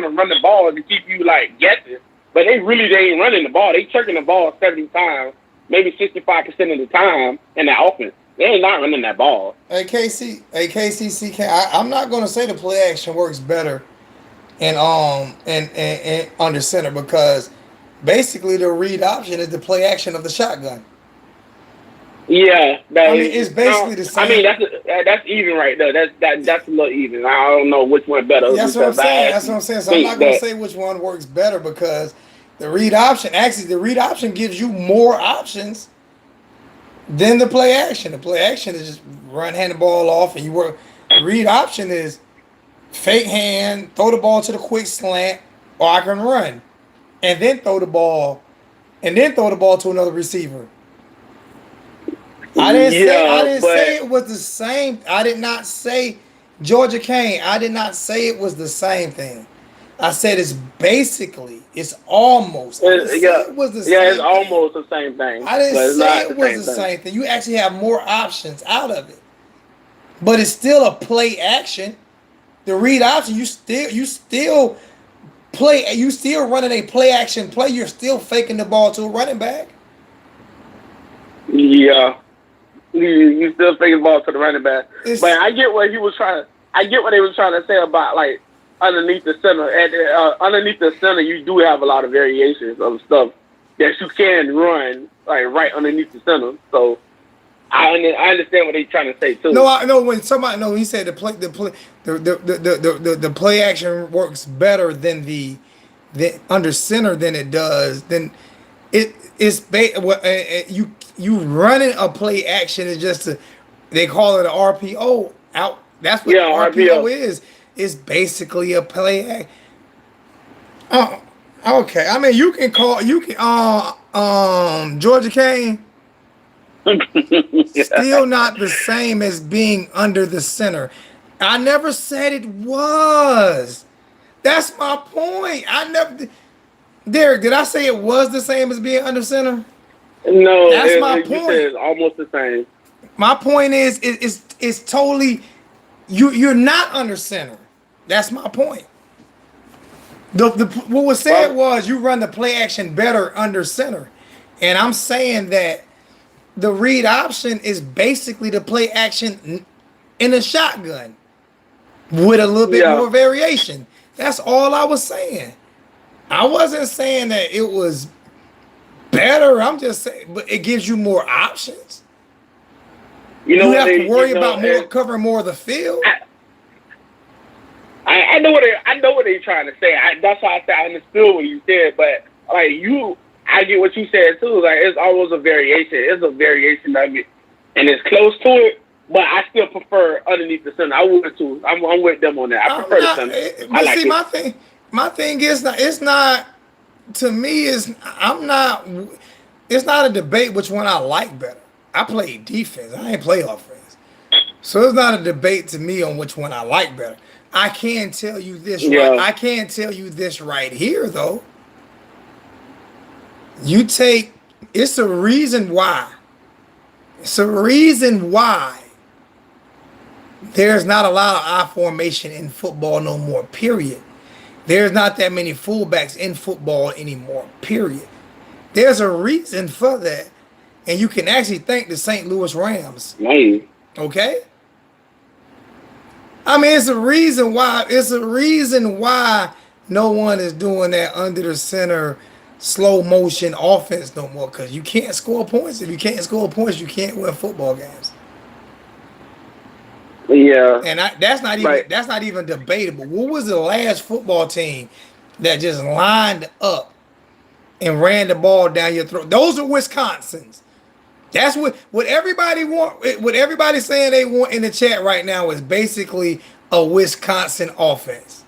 run the ball to keep you guessing. But they ain't running the ball. They checking the ball 70 times, maybe 65% of the time in that offense. They ain't not running that ball. Hey, KCCK, I'm not going to say the play action works better and under center, because basically the read option is the play action of the shotgun. Yeah, it's basically the same. I mean, that's even right there. That's a little even. I don't know which one better. That's what I'm saying. So I'm not going to say which one works better, because the read option gives you more options than the play action. The play action is just hand the ball off and you work. The read option is fake hand, throw the ball to the quick slant, or I can run, and then throw the ball to another receiver. I didn't say it was the same. I did not say Georgia Kane. I did not say it was the same thing. I said it's almost. It was the same it's almost the same thing. I didn't say it was the same thing. You actually have more options out of it, but it's still a play action. The read option, you still play. You still running a play action play. You're still faking the ball to a running back. Yeah. You still faking the ball to the running back. But I get what they was trying to say about underneath the center. Underneath the center, you do have a lot of variations of stuff that you can run right underneath the center. So I understand what they're trying to say too. No, I know when he said the play action works better than the under center than it does. Then you running a play action is just they call it an RPO out. That's what RPO is. It's basically a play. Okay. I mean, you can Georgia Kane. Still not the same as being under the center. I never said it was. That's my point. Derek, did I say it was the same as being under center? No, that's my point. You said it's almost the same. My point is, it's totally you're not under center. That's my point. What was said was you run the play action better under center, and I'm saying that the read option is basically the play action in a shotgun with a little bit more variation. That's all I was saying. I wasn't saying that it was I'm just saying, but it gives you more options. You know, You have what to worry about more and covering more of the field. I know what they're trying to say. That's why I said I understood what you said, but like I get what you said too. Like it's always a variation. It's a variation of it, and it's close to it. But I still prefer underneath the center. I would too. I'm with them on that. I prefer the center. I like it. My thing is not. It's not to me. I'm not. It's not a debate which one I like better. I play defense. I ain't play offense. So it's not a debate to me on which one I like better. I can tell you this. Yeah. Right, I can tell you this right here though. You take. It's a reason why. It's a reason why there's not a lot of I formation in football no more, period. There's not that many fullbacks in football anymore, period. There's a reason for that. And you can actually thank the St. Louis Rams. Maybe. Okay? I mean, it's a reason why. It's a reason why no one is doing that under the center slow motion offense no more. Because you can't score points. If you can't score points, you can't win football games. Yeah. And that's not even debatable. What was the last football team that just lined up and ran the ball down your throat? Those are Wisconsin's. That's what everybody want. What everybody's saying they want in the chat right now is basically a Wisconsin offense.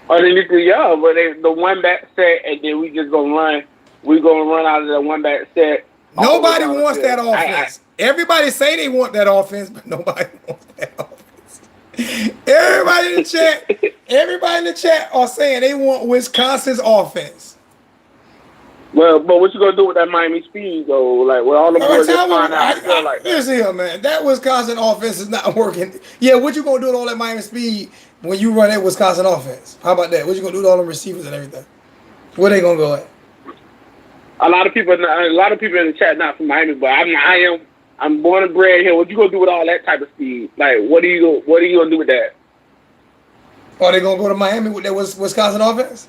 Underneath the but the one back set, and then we just gonna run. We gonna run out of the one back set. Nobody wants that offense. Everybody say they want that offense, but nobody wants that offense. Everybody in the chat are saying they want Wisconsin's offense. Well, but what you gonna do with that Miami speed though? Like, with all the boys that find out, like, listen here, man. That Wisconsin offense is not working. Yeah, what you gonna do with all that Miami speed when you run that Wisconsin offense? How about that? What you gonna do with all the receivers and everything? Where they gonna go at? A lot of people in the chat not from Miami, but I'm born and bred here. What you gonna do with all that type of speed? Like, what are you gonna do with that? Are they gonna go to Miami with that Wisconsin offense?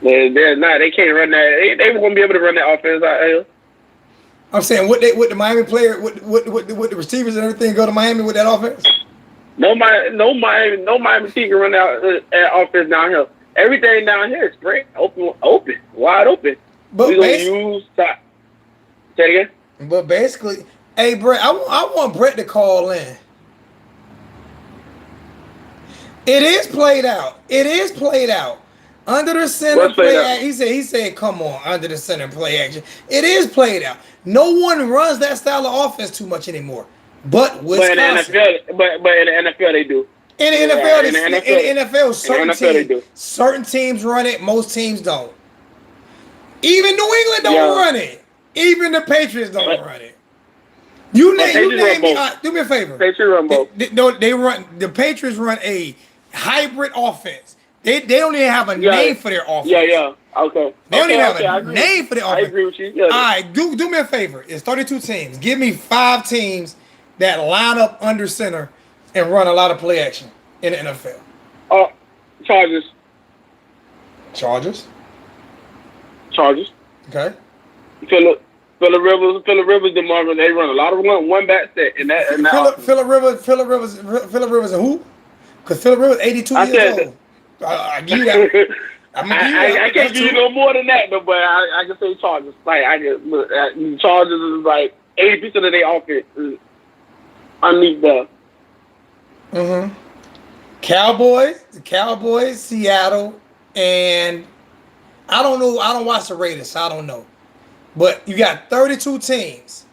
They're not. They can't run that. They won't be able to run that offense out here. I'm saying, what the Miami player, what the receivers and everything go to Miami with that offense? No Miami team can run that offense down here. Everything down here is great, open, wide open. But we gonna use that. Say it again. But basically, hey Brett, I want Brett to call in. It is played out. Under the center play action. He said, come on, under the center play action. It is played out. No one runs that style of offense too much anymore. But Wisconsin. But in the NFL they do. In the NFL, certain teams run it, most teams don't. Even New England don't run it. Even the Patriots don't run it. You name me. Do me a favor. Patriots run both. The Patriots run a hybrid offense. They don't even have a name for their offense. Yeah. Okay. They don't even have a name for their offense. I agree with you. Yeah. All right, do me a favor. It's 32 teams. Give me 5 teams that line up under center and run a lot of play action in the NFL. Chargers. Okay. Phillip Rivers, DeMarvin, they run a lot of one back set in that. Phillip Rivers, and who? Because Phillip Rivers 82 years old. I give you that. I can't give you no more than that, though, but I can say Chargers. Like Chargers is like 80% of their offense is underneath the. Mm-hmm. Cowboys, Seattle, and I don't know. I don't watch the Raiders, so I don't know. But you got 32 teams.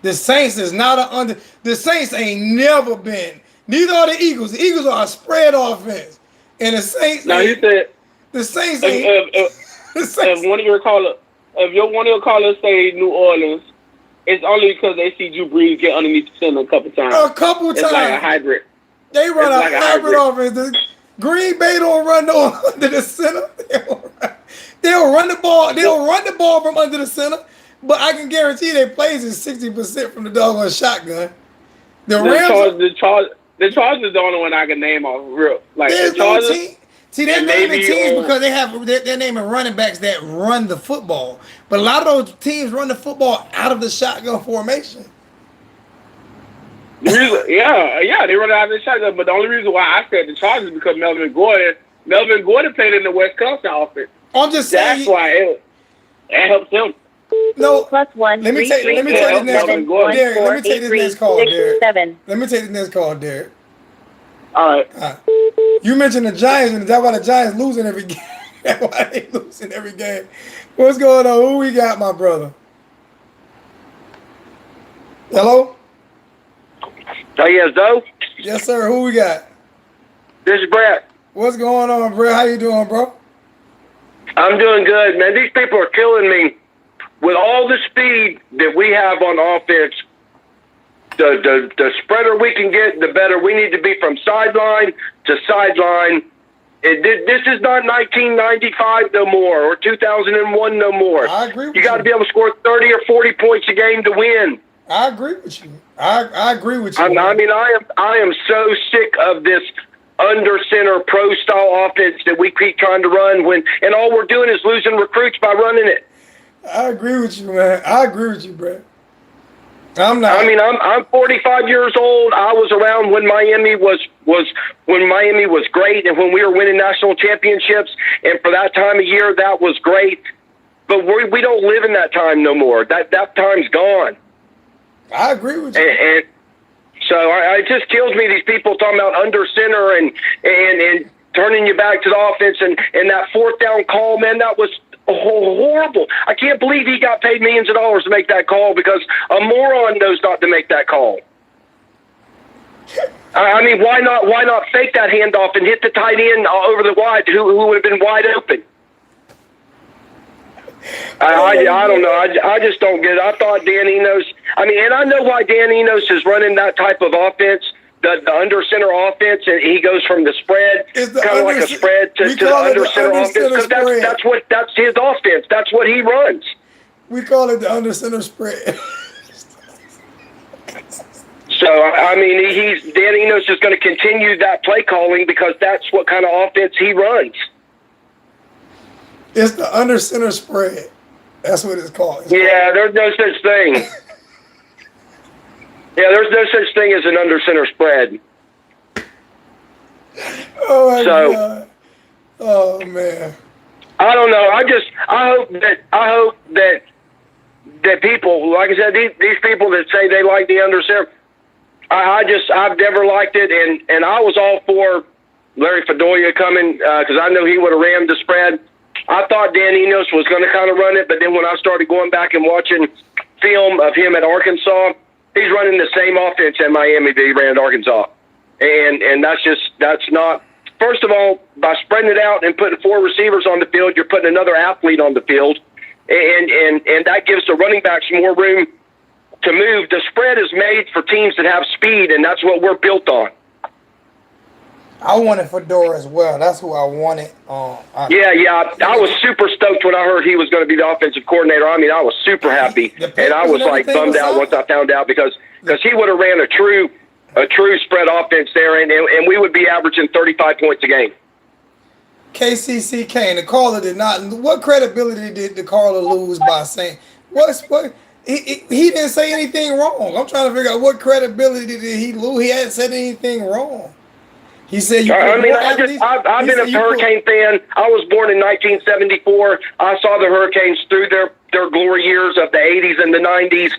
The Saints is not the Saints ain't never been. Neither are the Eagles. The Eagles are a spread offense. And the Saints. Now you said the Saints. If one of your callers say New Orleans, it's only because they see Drew Brees get underneath the center a couple times. It's like a hybrid. They run a hybrid offense. The Green Bay don't run no under the center. They'll run the ball. They'll run the ball from under the center. But I can guarantee their plays is 60% from the doggone shotgun. The Chargers is the only one I can name off real. Like there's the Chargers. See, they're and naming maybe teams because they're naming running backs that run the football. But a lot of those teams run the football out of the shotgun formation. Yeah, they run out of the shotgun. But the only reason why I said the Chargers is because Melvin Gordon played in the Wisconsin offense. I'm just saying. That's why it helps him. No. +1 Let me take this next call, Derek. Let me take this next call, Derek. Let me take this next call, Derek. All right. You mentioned the Giants, and that's why the Giants losing every game. That's why they losing every game. What's going on? Who we got, my brother? Hello? Oh, yes, Joe? Yes, sir. Who we got? This is Brett. What's going on, bro? How you doing, bro? I'm doing good, man. These people are killing me. With all the speed that we have on offense, the spreader we can get, the better we need to be from sideline to sideline. This is not 1995 no more or 2001 no more. I agree with you. Got to be able to score 30 or 40 points a game to win. I agree with you. I agree with you. I am so sick of this under center pro style offense that we keep trying to run and all we're doing is losing recruits by running it. I agree with you, man. I agree with you, Brett. I'm 45 years old. I was around when Miami was great and when we were winning national championships. And for that time of year, that was great. But we don't live in that time no more. That time's gone. I agree with you. And so it just kills me. These people talking about under center and turning you back to the offense and that fourth down call, man, that was horrible. I can't believe he got paid millions of dollars to make that call because a moron knows not to make that call. Why not fake that handoff and hit the tight end over the wide who would have been wide open? I don't know. I just don't get it. I thought Dan Enos. And I know why Dan Enos is running that type of offense, the under center offense, and he goes from the spread, kind of like a spread, to the under center offense. Because that's his offense. That's what he runs. We call it the under center spread. So Dan Enos is going to continue that play calling because that's what kind of offense he runs. It's the under center spread. That's what it's called. There's no such thing. There's no such thing as an under center spread. Oh my God. Oh man. I don't know. I hope that people, like I said, these people that say they like the under center, I've never liked it, and I was all for Larry Fedoya coming because I know he would have rammed the spread. I thought Dan Enos was going to kind of run it, but then when I started going back and watching film of him at Arkansas, he's running the same offense at Miami that he ran at Arkansas. And that's not, first of all, by spreading it out and putting 4 receivers on the field, you're putting another athlete on the field. And that gives the running backs more room to move. The spread is made for teams that have speed, and that's what we're built on. I wanted Fedora as well. That's who I wanted. I was super stoked when I heard he was going to be the offensive coordinator. I was super happy, and I was like bummed out once I found out because he would have ran a true spread offense there, and we would be averaging 35 points a game. KCCK and the caller did not. What credibility did the caller lose by saying what? He didn't say anything wrong. I'm trying to figure out what credibility did he lose. He hadn't said anything wrong. He said, I've been a Hurricane fan. I was born in 1974. I saw the Hurricanes through their glory years of the 80s and the 90s,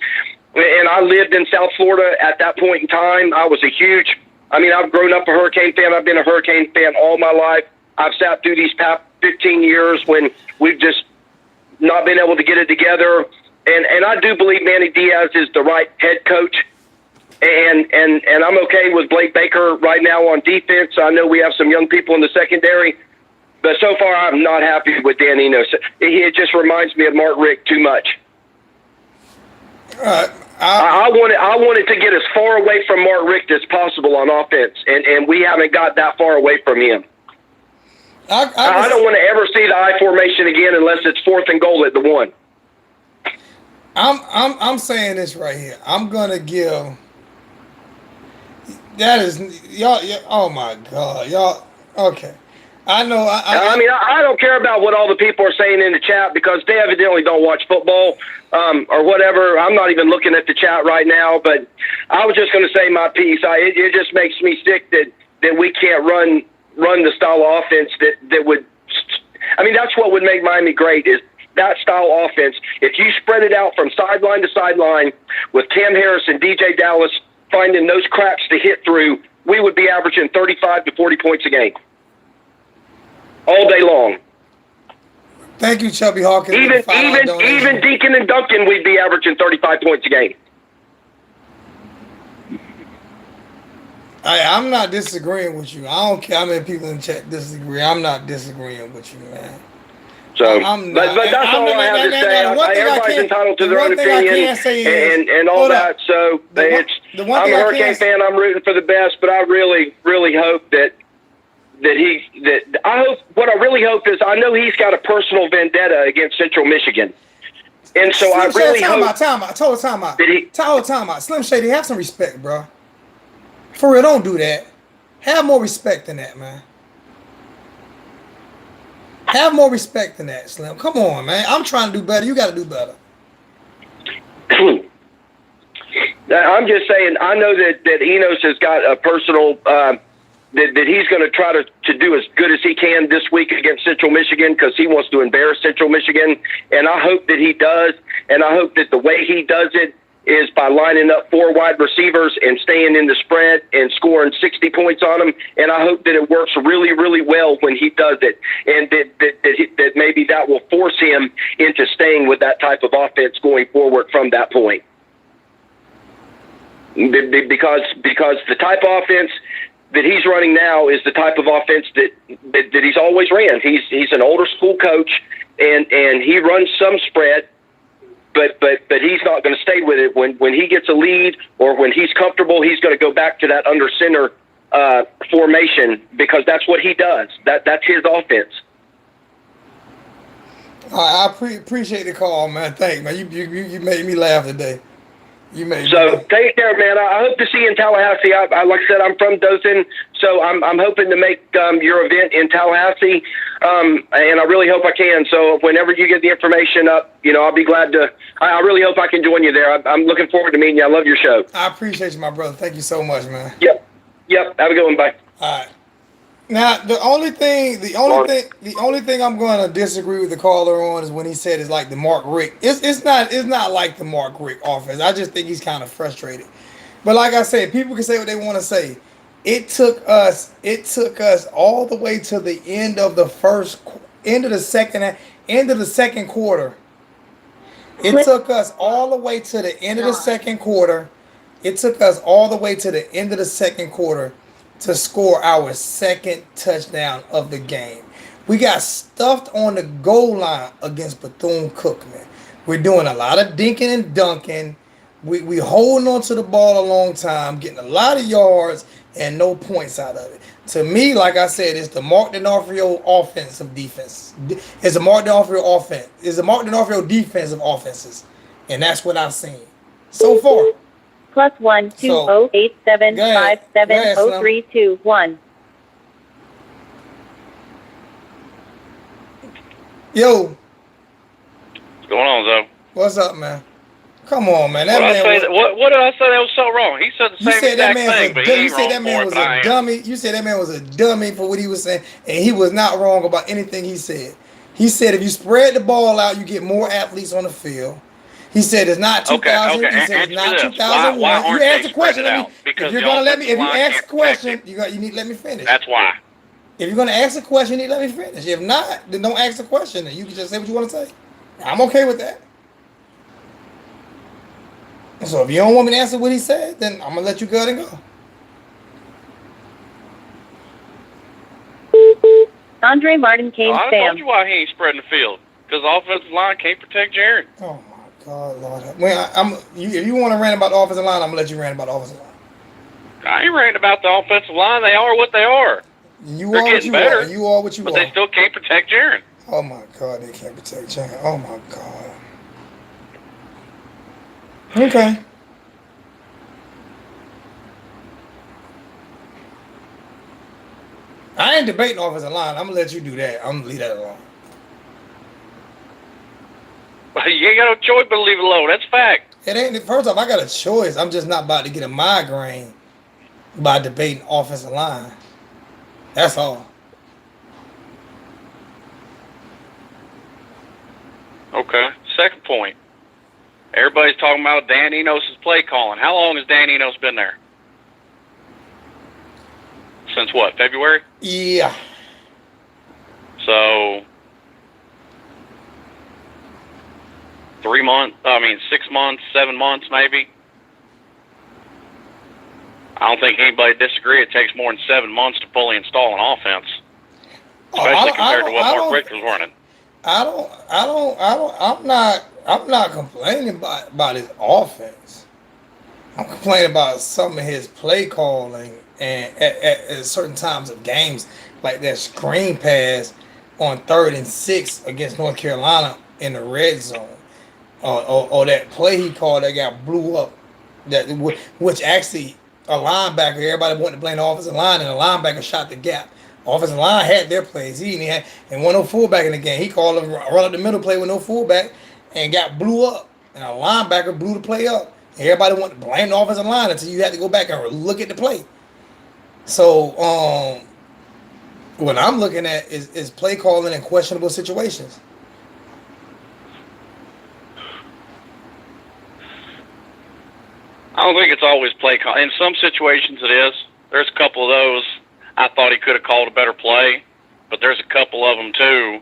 and I lived in South Florida at that point in time. I was I've grown up a Hurricane fan. I've been a Hurricane fan all my life. I've sat through these past 15 years when we've just not been able to get it together, and I do believe Manny Diaz is the right head coach. And I'm okay with Blake Baker right now on defense. I know we have some young people in the secondary, but so far I'm not happy with Dan Enos. It just reminds me of Mark Richt too much. I wanted to get as far away from Mark Richt as possible on offense, and we haven't got that far away from him. I don't want to ever see the I formation again unless it's 4th and goal at the 1. I'm saying this right here. I'm gonna give. That is y'all. Oh my God, y'all. Okay, I know. I mean, I don't care about what all the people are saying in the chat because they evidently don't watch football or whatever. I'm not even looking at the chat right now, but I was just going to say my piece. It just makes me sick that we can't run the style of offense that would. I mean, that's what would make Miami great is that style of offense. If you spread it out from sideline to sideline with Cam Harris and DJ Dallas finding those cracks to hit through, we would be averaging 35 to 40 points a game. All day long. Thank you, Chubby Hawkins. Even Deacon and Duncan, we'd be averaging 35 points a game. I'm not disagreeing with you. I don't care how many people in chat disagree. I'm not disagreeing with you, man. So, but that's all I have to say. Everybody's entitled to their own opinion and all that. So I'm a Hurricane fan. I'm rooting for the best, but I really, really hope that what I really hope is I know he's got a personal vendetta against Central Michigan, and so I really hope. Time out. Slim Shady, have some respect, bro. For real, don't do that. Have more respect than that, man. Have more respect than that, Slim. Come on, man. I'm trying to do better. You got to do better. I'm just saying. I know that Enos has got a personal. That he's going to try to do as good as he can this week against Central Michigan because he wants to embarrass Central Michigan. And I hope that he does. And I hope that the way he does it is by lining up 4 wide receivers and staying in the spread and scoring 60 points on them. And I hope that it works really, really well when he does it. And that maybe that will force him into staying with that type of offense going forward from that point. Because the type of offense that he's running now is the type of offense that he's always ran. He's an older school coach, and he runs some spread, but he's not going to stay with it. When he gets a lead or when he's comfortable, he's going to go back to that under center formation because that's what he does. That's his offense. I appreciate the call, man. Thanks, man. You made me laugh today. Take care, man. I hope to see you in Tallahassee. Like I said, I'm from Dothan, so I'm hoping to make your event in Tallahassee, and I really hope I can. So whenever you get the information up, I'll be glad to. I really hope I can join you there. I'm looking forward to meeting you. I love your show. I appreciate you, my brother. Thank you so much, man. Yep. Have a good one. Bye. All right. Now the only thing I'm going to disagree with the caller on is when he said it's like the Mark Richt. It's not like the Mark Richt offense. I just think he's kind of frustrated. But like I said, people can say what they want to say. It took us all the way to the end of the second quarter. It took us all the way to the end of the second quarter. It took us all the way to the end of the second quarter to score our second touchdown of the game. We got stuffed on the goal line against Bethune-Cookman. We're doing a lot of dinking and dunking. We holding on to the ball a long time, getting a lot of yards and no points out of it. To me, like I said, it's the Mark D'Onofrio offensive defense. It's the Mark D'Onofrio offense. It's the Mark D'Onofrio defensive offenses. And that's what I've seen so far. +1 2087570321. Yo. What's going on, Zoe? What's up, man? Come on, man. What did I say that was so wrong? He said the same exact thing, but he ain't wrong for it, dummy. You said that man was a dummy for what he was saying, and he was not wrong about anything he said. He said if you spread the ball out, you get more athletes on the field. He said it's not 2000. Okay. He said it's not 2001. You asked the question. If you're gonna let me, if you ask a question, you need to let me finish. That's why. If you're gonna ask a question, you need to let me finish. If not, then don't ask the question. You can just say what you want to say. I'm okay with that. So if you don't want me to answer what he said, then I'm gonna let you go ahead and go. Andre Martin Kane I Sam. told you why he ain't spreading the field. Because the offensive line can't protect Jaron. Oh my God, Lord. Well, if you want to rant about the offensive line, I'm gonna let you rant about the offensive line. I ain't ranting about the offensive line. They are what they are. They're getting better. You are what you are. But they still can't protect Jaron. Oh my God, they can't protect Jaron. Oh my God. Okay. I I ain't debating offensive line. I'm gonna let you do that. I'm gonna leave that alone. You ain't got no choice but to leave it alone. That's fact. It ain't. First off, I got a choice. I'm just not about to get a migraine by debating offensive line. That's all. Okay. Second point. Everybody's talking about Dan Enos' play calling. How long has Dan Enos been there? Since what, February? Yeah. So 3 months, 6 months, 7 months maybe. I don't think anybody disagree. It takes more than 7 months to fully install an offense, especially compared to what Mark Richt was running. I'm not complaining about his offense. I'm complaining about some of his play calling and at certain times of games, like that screen pass on 3rd and 6 against North Carolina in the red zone, or that play he called that got blew up, which actually a linebacker, everybody wanted to blame the offensive line, and the linebacker shot the gap. Offensive line had their plays. He had and won no fullback in the game. He called a run up the middle play with no fullback and got blew up. And a linebacker blew the play up. Everybody wanted to blame the offensive line until you had to go back and look at the play. So what I'm looking at is play calling in questionable situations. I don't think it's always play call. In some situations it is. There's a couple of those. I thought he could have called a better play, but there's a couple of them too.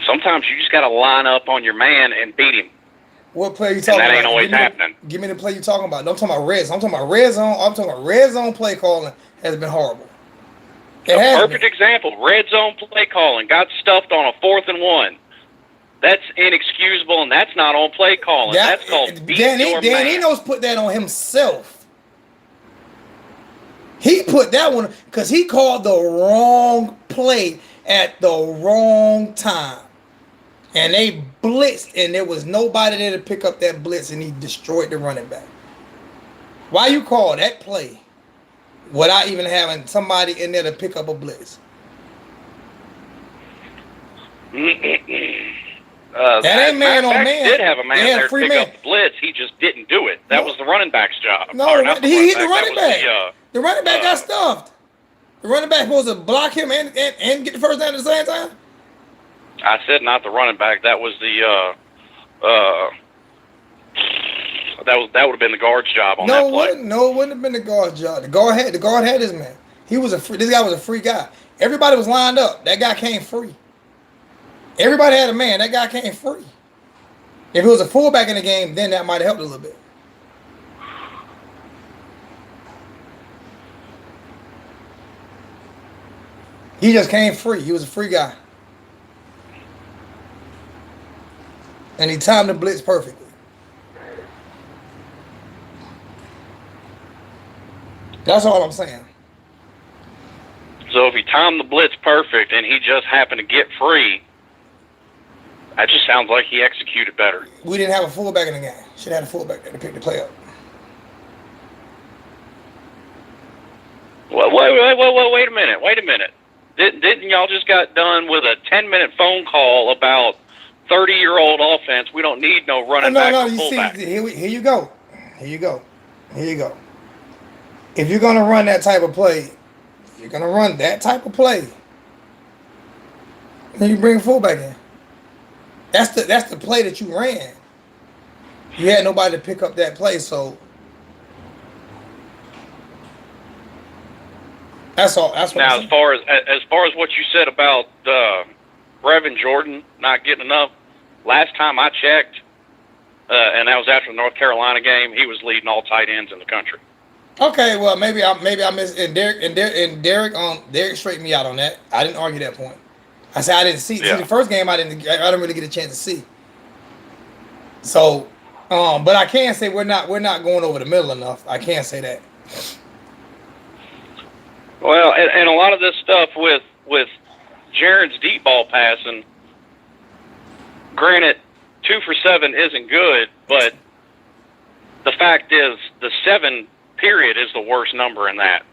Sometimes you just got to line up on your man and beat him. What play are you talking about? That ain't always happening. Give me the play you talking about. Don't talking about red zone. I'm talking about red zone. I'm talking about red zone play calling has been horrible. A perfect example. Red zone play calling. Got stuffed on a 4th and 1. That's inexcusable, and that's not on play calling. That's called beat your man. Dan Enos put that on himself. He put that one because he called the wrong play at the wrong time. And they blitzed, and there was nobody there to pick up that blitz, and he destroyed the running back. Why you call that play without even having somebody in there to pick up a blitz? That ain't man on man. Did have a man there to pick up the blitz. He just didn't do it. That was the running back's job. No, he hit the running back. The running back got stuffed. The running back supposed to block him and get the first down at the same time. I said not the running back. That was the that would have been the guard's job on that play. No, it wouldn't have been the guard's job. The guard had his man. This guy was a free guy. Everybody was lined up. That guy came free. Everybody had a man. That guy came free. If it was a fullback in the game, then that might have helped a little bit. He just came free. He was a free guy. And he timed the blitz perfectly. That's all I'm saying. So if he timed the blitz perfect and he just happened to get free, that just sounds like he executed better. We didn't have a fullback in the game. Should have had a fullback there to pick the play up. Well, wait a minute. Didn't y'all just got done with a 10-minute phone call about 30-year-old offense? We don't need no running back or fullback. See, here you go. If you're gonna run that type of play, then you bring a fullback in. That's the play that you ran. You had nobody to pick up that play, so that's all. That's what. Now, as far as what you said about Brevin Jordan not getting enough, last time I checked, and that was after the North Carolina game, he was leading all tight ends in the country. Okay, well maybe I missed, and Derek straightened me out on that. I didn't argue that point. I said I didn't see. Yeah. See, the first game I didn't really get a chance to see. So, but I can say we're not going over the middle enough. I can't say that. Well, and a lot of this stuff with Jaren's deep ball passing, granted, 2 for 7 isn't good, but the fact is the 7 period is the worst number in that.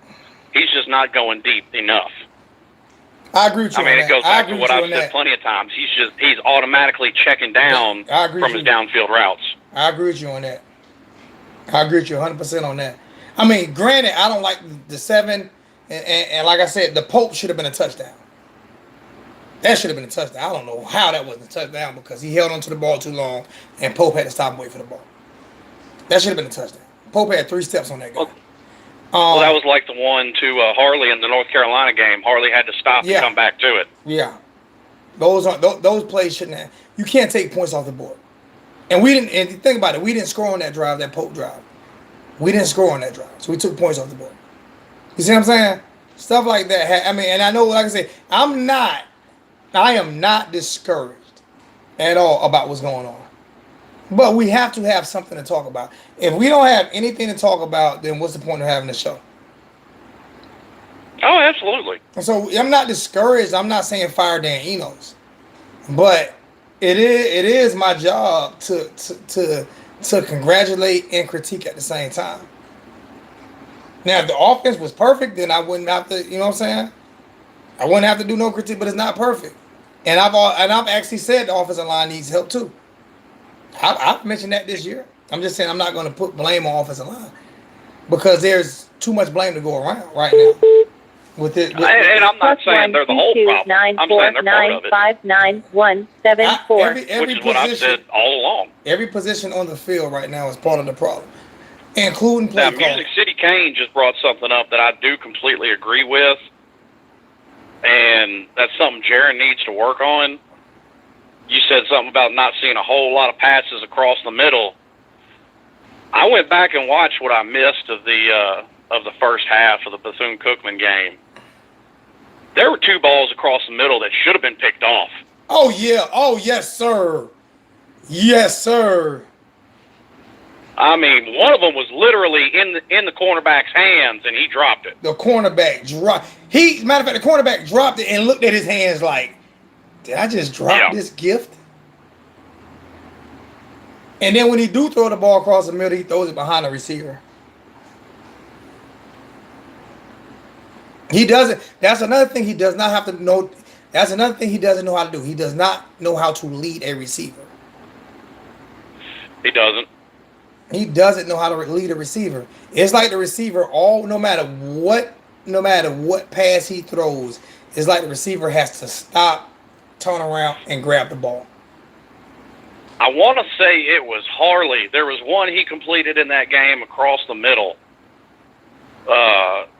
He's just not going deep enough. I agree with you I mean, on it that. goes I back agree to with what you I've on said that. plenty of times. He's automatically checking down I agree from with his you. downfield routes. I agree with you on that. I agree with you 100% on that. I mean, granted, I don't like the 7, and like I said, the Pope should have been a touchdown. That should have been a touchdown. I don't know how that wasn't a touchdown because he held onto the ball too long, and Pope had to stop and wait for the ball. That should have been a touchdown. Pope had 3 steps on that guy. Well, that was like the one to Harley in the North Carolina game. Harley had to stop Yeah. and come back to it. Yeah, those plays shouldn't have. You can't take points off the board. And we didn't. And think about it, we didn't score on that drive, that Pope drive. We didn't score on that drive, so we took points off the board. You see what I'm saying? Stuff like that. I mean, and I know, like I said, I am not discouraged at all about what's going on. But we have to have something to talk about. If we don't have anything to talk about, then what's the point of having the show? Oh, absolutely. And so I'm not discouraged. I'm not saying fire Dan Enos, but it is my job to congratulate and critique at the same time. Now, if the offense was perfect, then I wouldn't have to. You know what I'm saying? I wouldn't have to do no critique, but it's not perfect. And I've actually said the offensive line needs help too. I've mentioned that this year. I'm just saying I'm not going to put blame on offensive line because there's too much blame to go around right now. With it, And I'm not saying they're the whole problem. I'm saying they're part of it. 9495974. Which is what I've said all along. Every position on the field right now is part of the problem, including play Now, calling. Music City Kane just brought something up that I do completely agree with, and that's something Jaron needs to work on. You said something about not seeing a whole lot of passes across the middle. I went back and watched what I missed of the first half of the Bethune-Cookman game. There were 2 balls across the middle that should have been picked off. Oh yeah. Oh yes, sir. Yes, sir. I mean, one of them was literally in the cornerback's hands, and he dropped it. The cornerback dropped. Matter of fact, the cornerback dropped it and looked at his hands like, did I just drop this gift? And then when he do throw the ball across the middle, he throws it behind the receiver. He doesn't. That's another thing he does not have to know. That's another thing he doesn't know how to do. He does not know how to lead a receiver. He doesn't. He doesn't know how to lead a receiver. It's like the receiver, no matter what pass he throws, it's like the receiver has to stop, turn around, and grab the ball. I want to say it was Harley. There was one he completed in that game across the middle.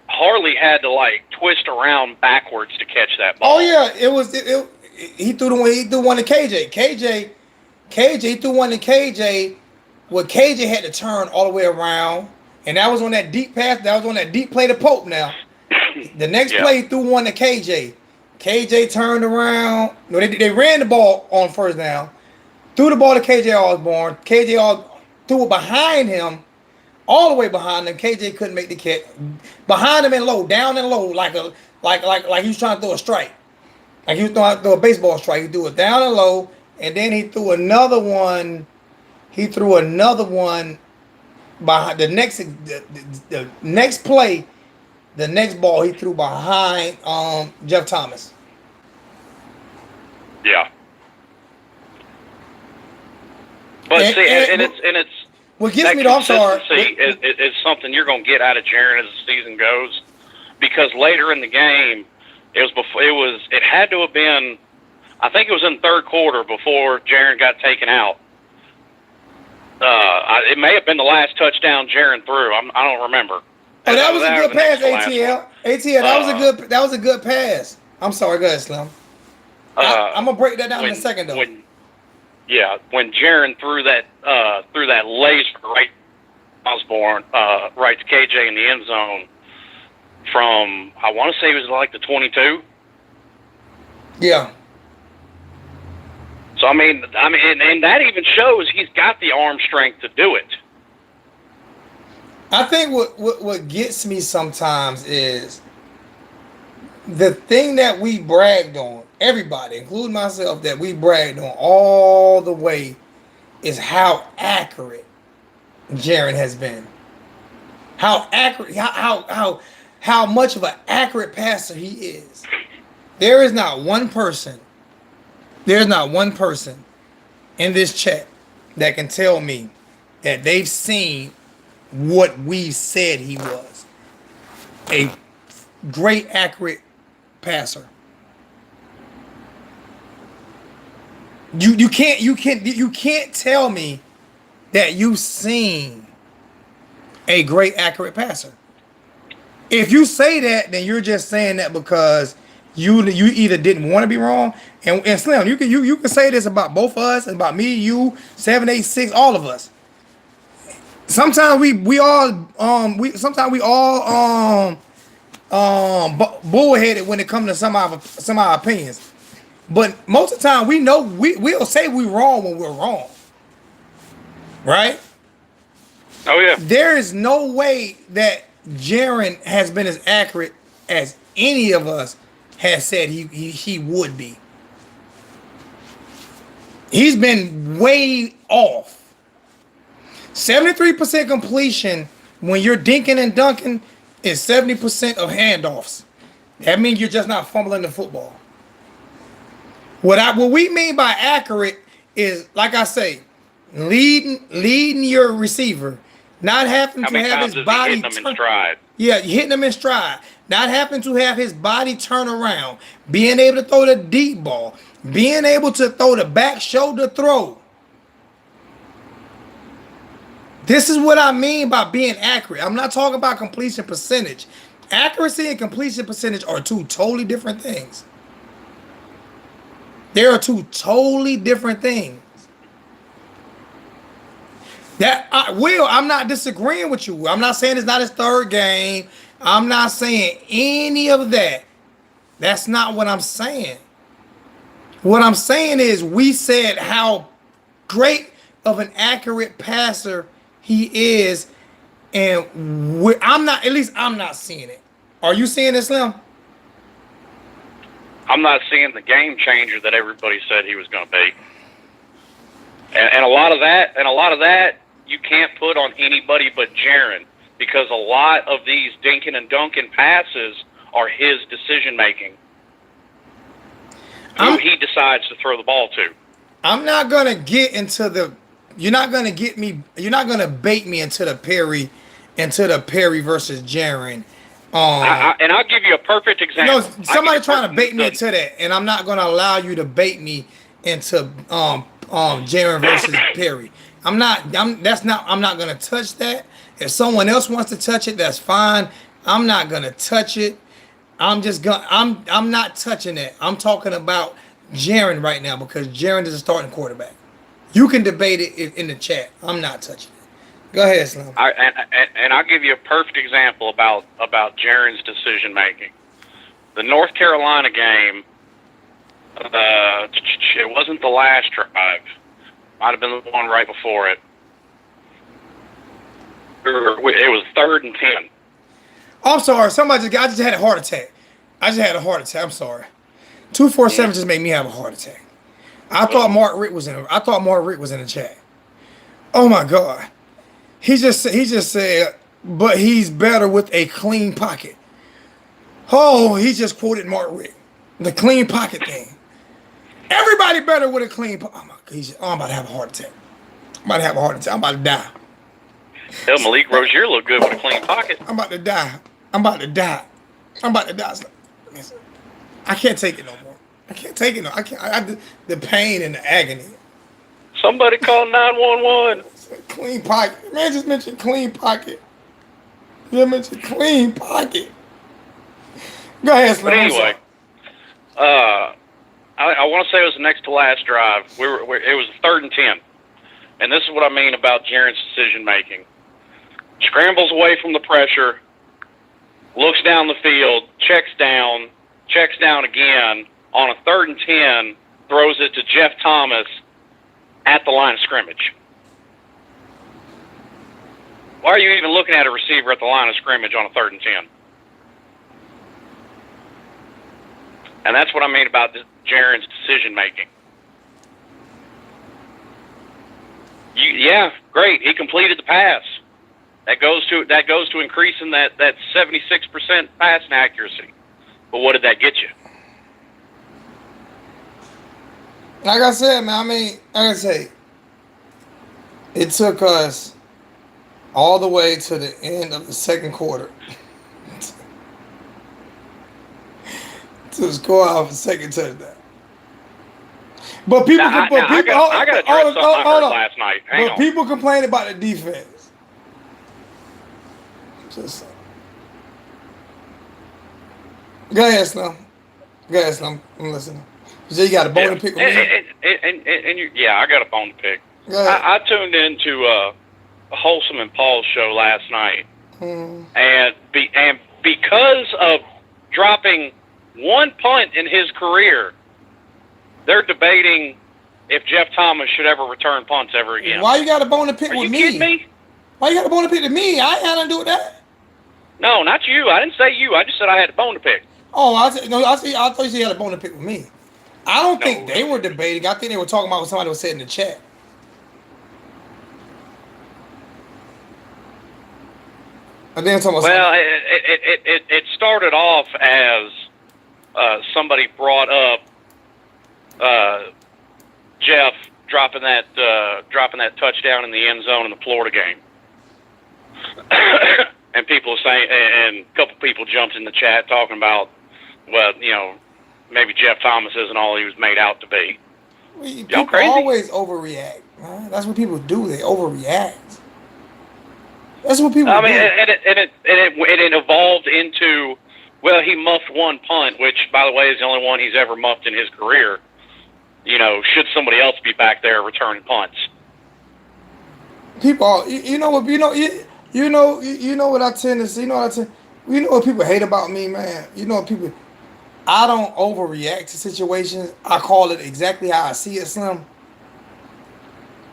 Harley had to twist around backwards to catch that ball. Oh yeah, he threw one to KJ. KJ threw one to KJ. Well, KJ had to turn all the way around, and that was on that deep pass. That was on that deep play to Pope. Now, the next play he threw one to KJ. KJ turned around. No, they ran the ball on first down. Threw the ball to KJ Osborne. KJ threw it behind him, all the way behind him. KJ couldn't make the catch. Behind him and low, down and low, like he was trying to throw a strike. Like he was trying to throw a baseball strike. He threw it down and low, and then he threw another one. He threw another one behind the next play. The next ball he threw behind Jeff Thomas. Yeah. But it's what gets that me though, I'm sorry. consistency is something you're going to get out of Jaron as the season goes, because later in the game, it had to have been, I think it was in the third quarter before Jaron got taken out. It may have been the last touchdown Jaron threw. I don't remember. Oh, that was a good pass, ATL. ATL, that was a good pass. I'm sorry, go ahead, Slim. I'm gonna break that down in a second, though. When Jaron threw that laser right Osborne, right to KJ in the end zone from, I want to say it was like the 22. Yeah. So I mean, and that even shows he's got the arm strength to do it. I think what gets me sometimes is the thing that we bragged on, everybody, including myself, that we bragged on all the way, is how accurate Jaron has been. How accurate, how much of an accurate passer he is. There is not one person. There's not one person in this chat that can tell me that they've seen what we said he was. A great, accurate passer. You can't tell me that you've seen a great, accurate passer. If you say that, then you're just saying that because you either didn't want to be wrong. And Slim, you can say this about both of us, about me, you, 786, all of us. Sometimes we all bullheaded when it comes to some of our opinions. But most of the time we know we'll say we're wrong when we're wrong. Right? Oh yeah. There is no way that Jaren has been as accurate as any of us has said he would be. He's been way off. 73% completion when you're dinking and dunking is 70% of handoffs. That means you're just not fumbling the football. What we mean by accurate is, like I say, leading your receiver, not having How to many have times his is he body hitting them in stride? Yeah, hitting him in stride, not having to have his body turn around, being able to throw the deep ball, being able to throw the back shoulder throw. This is what I mean by being accurate. I'm not talking about completion percentage. Accuracy and completion percentage are two totally different things. There are two totally different things. I'm not disagreeing with you. I'm not saying it's not his third game. I'm not saying any of that. That's not what I'm saying. What I'm saying is we said how great of an accurate passer he is, and I'm not seeing it. Are you seeing it, Slim? I'm not seeing the game changer that everybody said he was going to be. And a lot of that you can't put on anybody but Jaren, because a lot of these dinking and dunking passes are his decision making. Who he decides to throw the ball to. I'm not gonna get into the. You're not gonna get me. You're not gonna bait me into the Perry versus Jaren. And I'll give you a perfect example. No, somebody trying to bait me into that, and I'm not gonna allow you to bait me into Jaren versus Perry. I'm not gonna touch that. If someone else wants to touch it, that's fine. I'm not gonna touch it. I'm not touching it. I'm talking about Jaren right now because Jaren is a starting quarterback. You can debate it in the chat. I'm not touching it. Go ahead, Slim. And I'll give you a perfect example about Jaren's decision making. The North Carolina game, it wasn't the last drive. Might have been the one right before it. It was 3rd and 10. I'm sorry. I just had a heart attack. I'm sorry. 247 just made me have a heart attack. I thought Mark Rick was in the chat. Oh my God. He just said, but he's better with a clean pocket. Oh, he just quoted Mark Rick. The clean pocket thing. Everybody better with a clean pocket. Oh my God. I'm about to have a heart attack. I'm about to die. Hell, Malik Rozier looked good with a clean pocket. I'm about to die. I can't take it no more. The pain and the agony. Somebody call 911. Clean pocket. Man just mentioned clean pocket. You mentioned clean pocket. Go ahead, Slim. But anyway, I want to say it was the next to last drive. It was 3rd and 10. And this is what I mean about Jaren's decision making. Scrambles away from the pressure, looks down the field, checks down again. On a 3rd and 10, throws it to Jeff Thomas at the line of scrimmage. Why are you even looking at a receiver at the line of scrimmage on a 3rd and 10? And that's what I mean about Jaren's decision making. Yeah, great. He completed the pass. That goes to increasing that 76% passing accuracy. But what did that get you? Like I said, man, I mean, like I say, it took us all the way to the end of the second quarter to score off a second touchdown. But people, Now, but people, I got to address something I heard last night. Hang but on. people complain about the defense. Just saying. Go ahead, Slim. Go ahead, Slim. I'm listening. So you got a bone to pick with me? And yeah, I got a bone to pick. Go ahead. I tuned into Wholesome and Paul's show last night, and because of dropping one punt in his career, they're debating if Jeff Thomas should ever return punts ever again. Why you got a bone to pick Are with you me? kidding me? Why you got a bone to pick with me? I ain't had nothing to do with that. No, not you. I didn't say you. I just said I had a bone to pick. Oh, I thought you said you had a bone to pick with me. I don't think No. they were debating. I think they were talking about what somebody was saying in the chat. And then talking about Well, it started off as somebody brought up Jeff dropping that touchdown in the end zone in the Florida game, and people are saying, and a couple people jumped in the chat talking about, well, maybe Jeff Thomas isn't all he was made out to be. people crazy? always overreact. Man. That's what people do. They overreact. That's what people I do. mean, and it evolved into, well, he muffed one punt, which, by the way, is the only one he's ever muffed in his career. Should somebody else be back there returning punts? People, you know what I tend to see. You know what people hate about me, man. People. I don't overreact to situations. I call it exactly how I see it, Slim.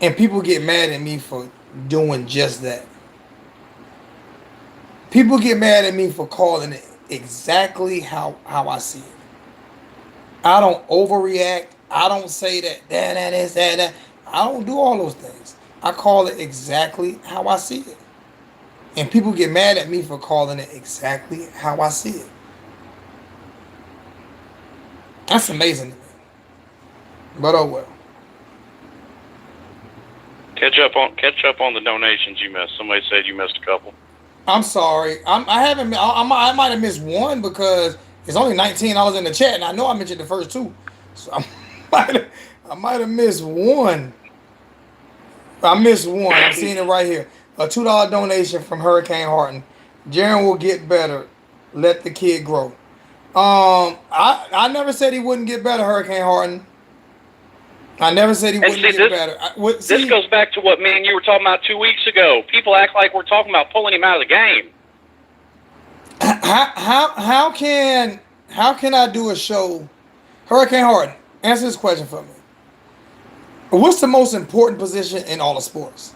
And people get mad at me for doing just that. People get mad at me for calling it exactly how I see it. I don't overreact. I don't say that is that. I don't do all those things. I call it exactly how I see it. And people get mad at me for calling it exactly how I see it. That's amazing to me. But oh well. Catch up on the donations you missed. Somebody said you missed a couple. I'm sorry. I might have missed one because it's only $19 in the chat, and I know I mentioned the first two. So I might have missed one. I missed one. I'm seeing it right here. A $2 donation from Hurricane Horton. Jaron will get better. Let the kid grow. I never said he wouldn't get better, Hurricane Horton. I never said he wouldn't get better. This goes back to what me and you were talking about 2 weeks ago. People act like we're talking about pulling him out of the game. How can I do a show? Hurricane Horton, answer this question for me. What's the most important position in all of sports?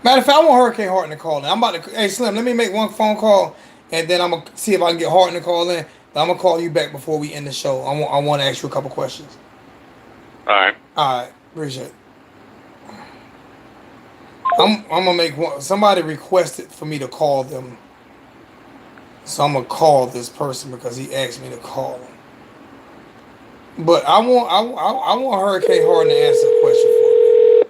Matter of fact, I want Hurricane Horton to call in. I'm about to. Hey Slim, let me make one phone call, and then I'm gonna see if I can get Horton to call in. But I'm gonna call you back before we end the show. I want to ask you a couple questions. All right. All right, appreciate it. I'm gonna make one. Somebody requested for me to call them, so I'm gonna call this person because he asked me to call him. But I want Hurricane Horton to answer a question for me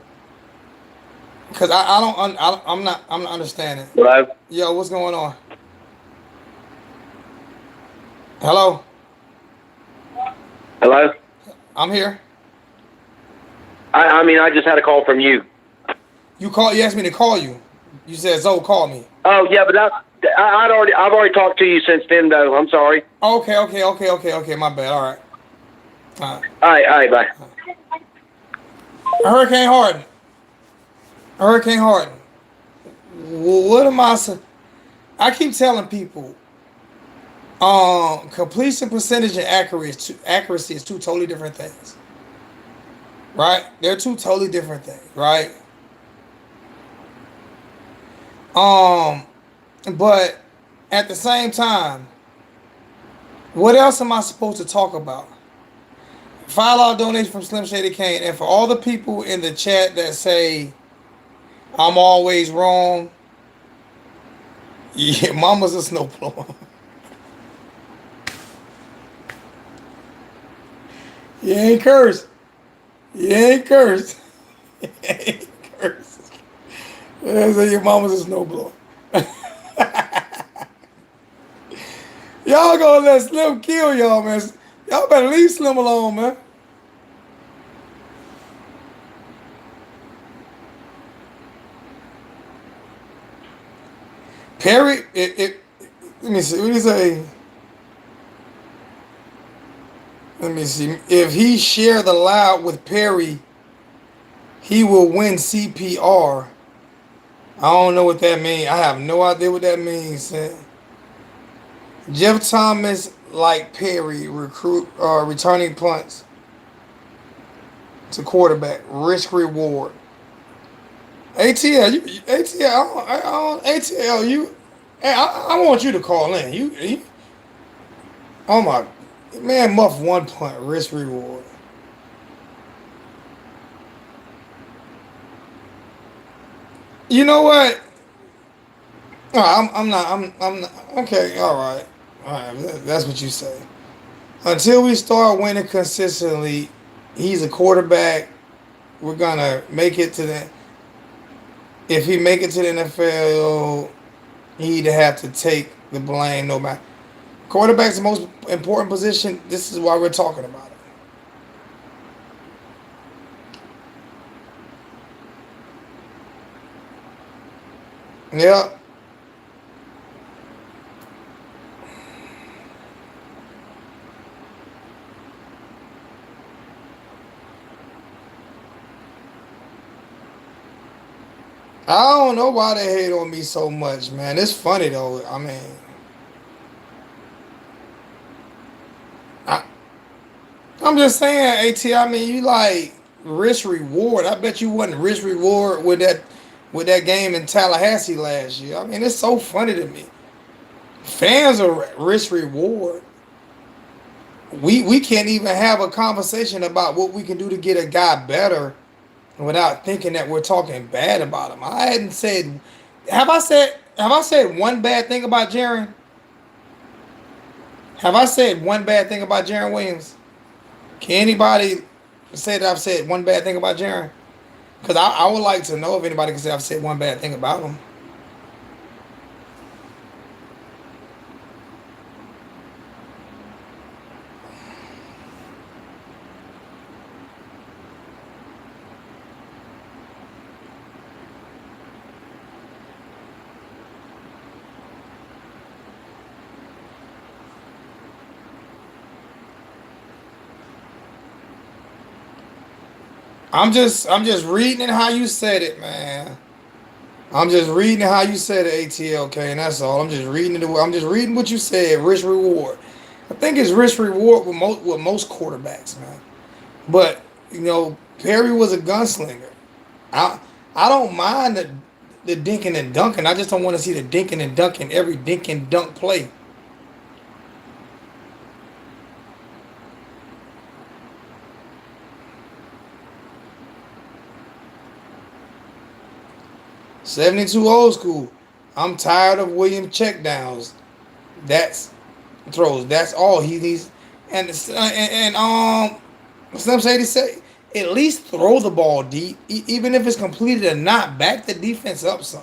because I'm not understanding. Hello? Yo, what's going on? Hello, Hello? I'm here. I just had a call from you. You asked me to call you. You said Zoe call me. Oh, yeah, but I've already talked to you since then, though. I'm sorry. Okay. My bad. All right. All right, bye. Hurricane Horton. What am I saying? I keep telling people, completion percentage and accuracy is two totally different things. Right? They're two totally different things, right? But at the same time, what else am I supposed to talk about? $5 donation from Slim Shady Kane, and for all the people in the chat that say I'm always wrong, yeah, mama's a snowblower. You ain't cursed. You ain't cursed. You ain't cursed. So your mama's a snowblower. Y'all gonna let Slim kill y'all, man. Y'all better leave Slim alone, man. Perry, let me see. What do you say? Let me see. If he share the loud with Perry, he will win CPR. I don't know what that means. I have no idea what that means. Jeff Thomas, like Perry, returning punts to quarterback. Risk reward. ATL, I want you to call in. Oh my, man, muff one punt, risk reward. You know what? No, I'm not. Okay, all right. That's what you say. Until we start winning consistently, he's a quarterback. We're gonna make it to the. If he make it to the NFL, he'd have to take the blame. No matter. Quarterback's the most important position. This is why we're talking about it. Yeah. I don't know why they hate on me so much, man. It's funny though. I mean, I'm just saying, AT. I mean, you like risk reward. I bet you wasn't risk reward with that game in Tallahassee last year. I mean, it's so funny to me. Fans are risk reward. We can't even have a conversation about what we can do to get a guy better without thinking that we're talking bad about him. I hadn't said. Have I said one bad thing about Jaron? Have I said one bad thing about Jaron Williams? Can anybody say that I've said one bad thing about Jaron? Because I would like to know if anybody can say I've said one bad thing about him. I'm just reading how you said it, man. I'm just reading how you said it, ATLK, and that's all. I'm just reading what you said. Risk reward. I think it's risk reward with most quarterbacks, man. But Perry was a gunslinger. I don't mind the dinking and dunking. I just don't want to see the dinking and dunking every dink and dunk play. '72 old school. I'm tired of William checkdowns. That's throws. That's all he needs. And Slim Shady say at least throw the ball deep, even if it's completed or not. Back the defense up some.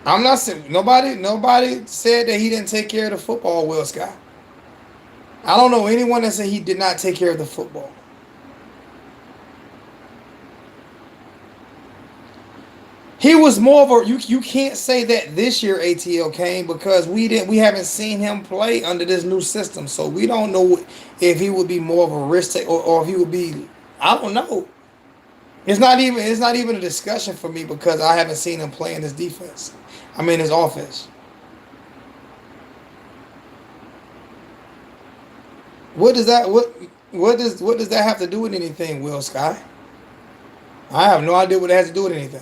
I'm not saying nobody said that he didn't take care of the football, Will Scott. I don't know anyone that said he did not take care of the football. He was more of a you can't say that this year ATL came because we haven't seen him play under this new system. So we don't know if he would be more of a risk take or if he would be, I don't know. It's not even a discussion for me because I haven't seen him play in his defense. I mean his offense. What does that have to do with anything, Will Sky? I have no idea what it has to do with anything.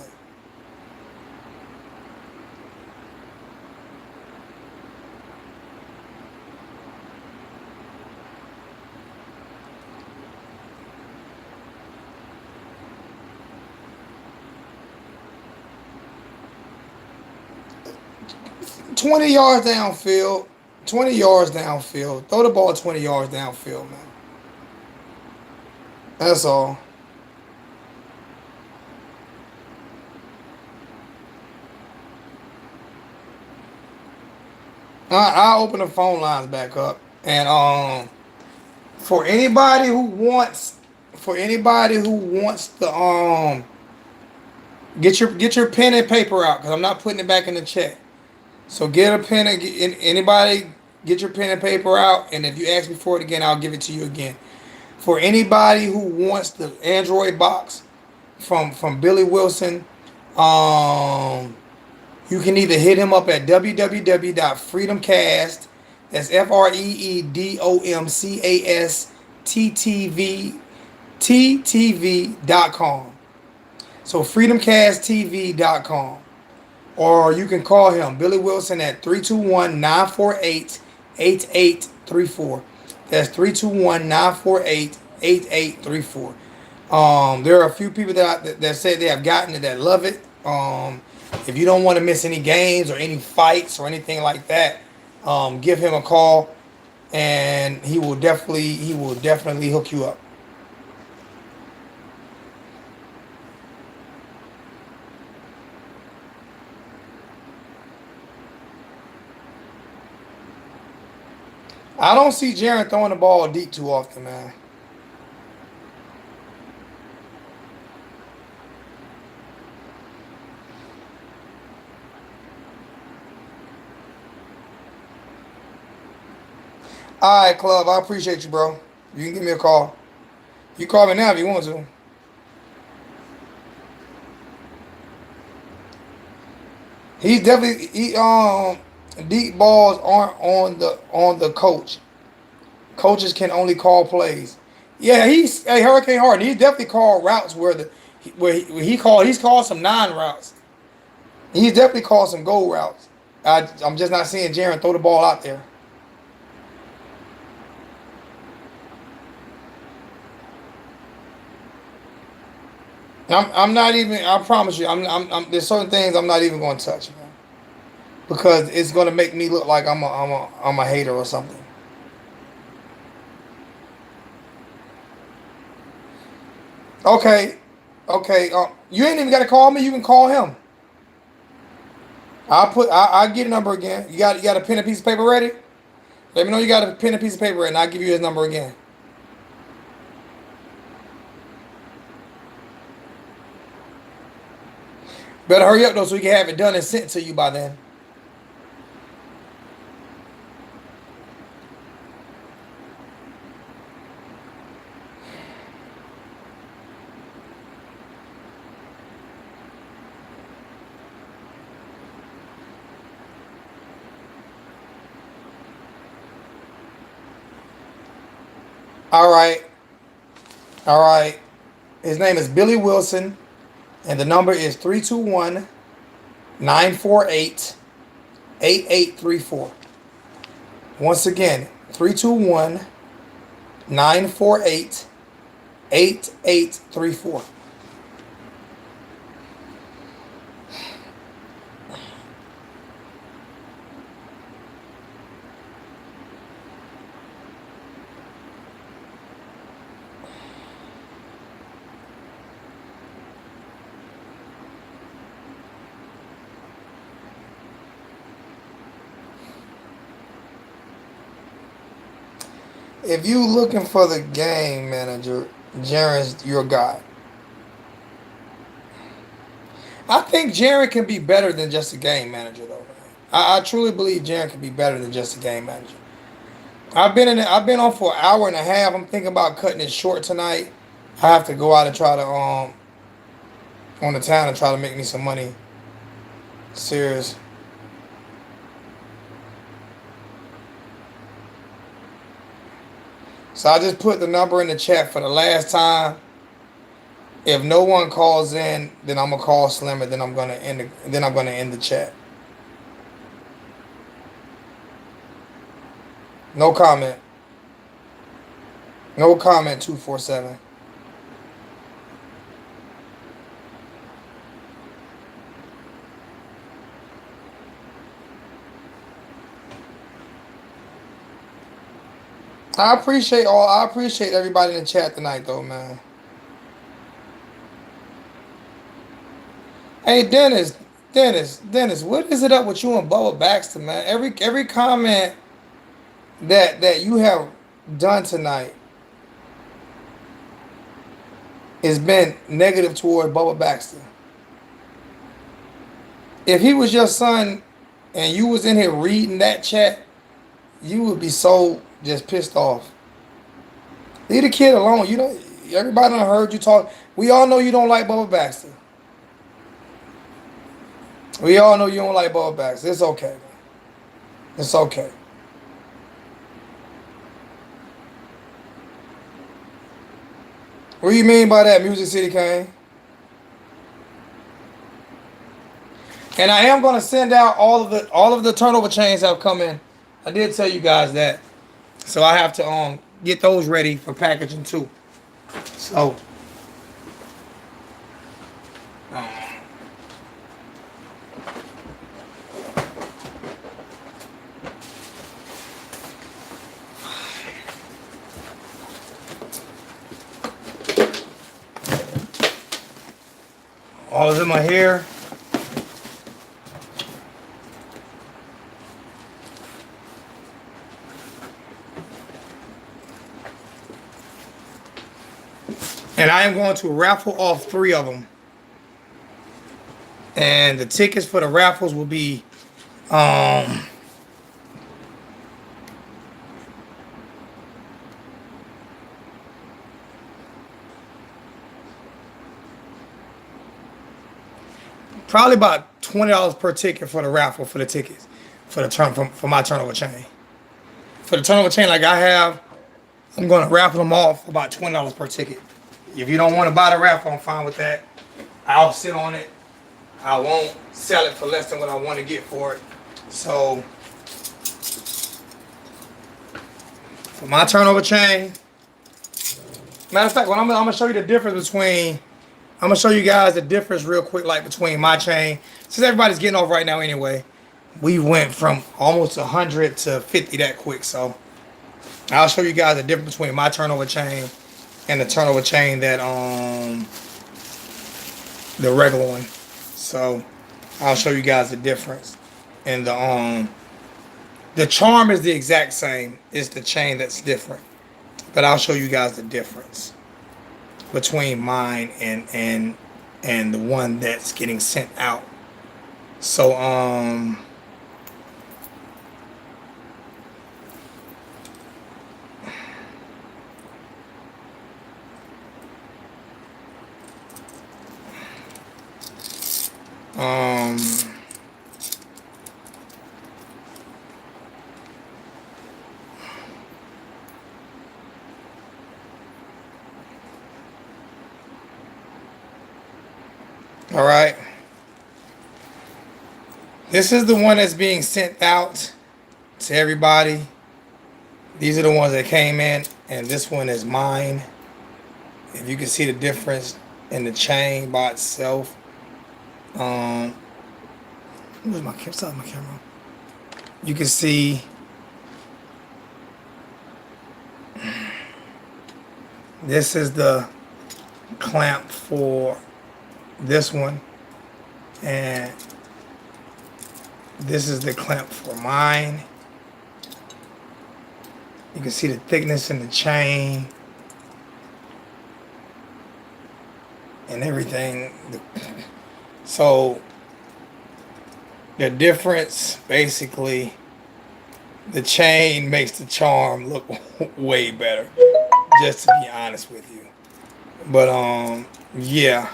20 yards downfield. 20 yards downfield. Throw the ball 20 yards downfield, man. That's all. I'll open the phone lines back up. And for anybody who wants the get your pen and paper out, because I'm not putting it back in the chat. So get a pen and anybody get your pen and paper out, and if you ask me for it again, I'll give it to you again. For anybody who wants the Android box from Billy Wilson, you can either hit him up at www.freedomcast, that's freedomcasttv.com. So freedomcasttv.com. Or you can call him, Billy Wilson, at 321-948-8834. That's 321-948-8834. There are a few people that say they have gotten it that love it. If you don't want to miss any games or any fights or anything like that, give him a call, and he will definitely hook you up. I don't see Jaron throwing the ball deep too often, man. All right, Club. I appreciate you, bro. You can give me a call. You call me now if you want to. He's definitely deep balls aren't on the coach. Coaches can only call plays. Yeah, Hurricane Harden. He's definitely called routes where he's called some non-routes. He's definitely called some goal routes. I'm just not seeing Jaron throw the ball out there. I'm not even. I promise you. There's certain things I'm not even going to touch, man, because it's going to make me look like I'm a hater or something. Okay. You ain't even got to call me. You can call him. I'll get a number again. You got a pen and piece of paper ready? Let me know you got a pen and piece of paper ready, and I'll give you his number again. Better hurry up, though, so we can have it done and sent to you by then. All right. His name is Billy Wilson. And the number is 321-948-8834. Once again, 321-948-8834. If you looking for the game manager, Jaron's your guy. I think Jaron can be better than just a game manager, though. I truly believe Jaron can be better than just a game manager. I've been on for an hour and a half. I'm thinking about cutting it short tonight. I have to go out and try to on the town and try to make me some money. Serious. So I just put the number in the chat for the last time. If no one calls in, then I'm gonna call Slimmer. Then I'm gonna end the chat. No comment. No comment. 247. I appreciate everybody in the chat tonight though, man. Hey Dennis, what is it up with you and Bubba Baxter, man? Every comment that you have done tonight has been negative toward Bubba Baxter. If he was your son and you was in here reading that chat, you would be so just pissed off. Leave the kid alone. You know, everybody done heard you talk. We all know you don't like Bubba Baxter. We all know you don't like Bubba Baxter. It's okay, man. It's okay. What do you mean by that, Music City Kane? And I am gonna send out all of the turnover chains have come in. I did tell you guys that. So I have to get those ready for packaging too. So all of them are here. And I am going to raffle off 3 of them. And the tickets for the raffles will be probably about $20 per ticket for the raffle for the tickets for the for my turnover chain. For the turnover chain like I have, I'm going to raffle them off about $20 per ticket. If you don't want to buy the raffle, I'm fine with that. I'll sit on it. I won't sell it for less than what I want to get for it. So for my turnover chain, matter of fact, I'm gonna show you the difference between. I'm gonna show you guys the difference real quick, like between my chain. Since everybody's getting off right now anyway, we went from almost 100 to 50 that quick. So I'll show you guys the difference between my turnover chain and the turnover chain that the regular one. So I'll show you guys the difference. And the charm is the exact same. It's the chain that's different. But I'll show you guys the difference between mine and the one that's getting sent out. So all right. This is the one that's being sent out to everybody. These are the ones that came in, and this one is mine. If you can see the difference in the chain by itself. Where's my camera? You can see this is the clamp for this one, and this is the clamp for mine. You can see the thickness in the chain and everything. So the difference, basically, the chain makes the charm look way better, just to be honest with you. But yeah,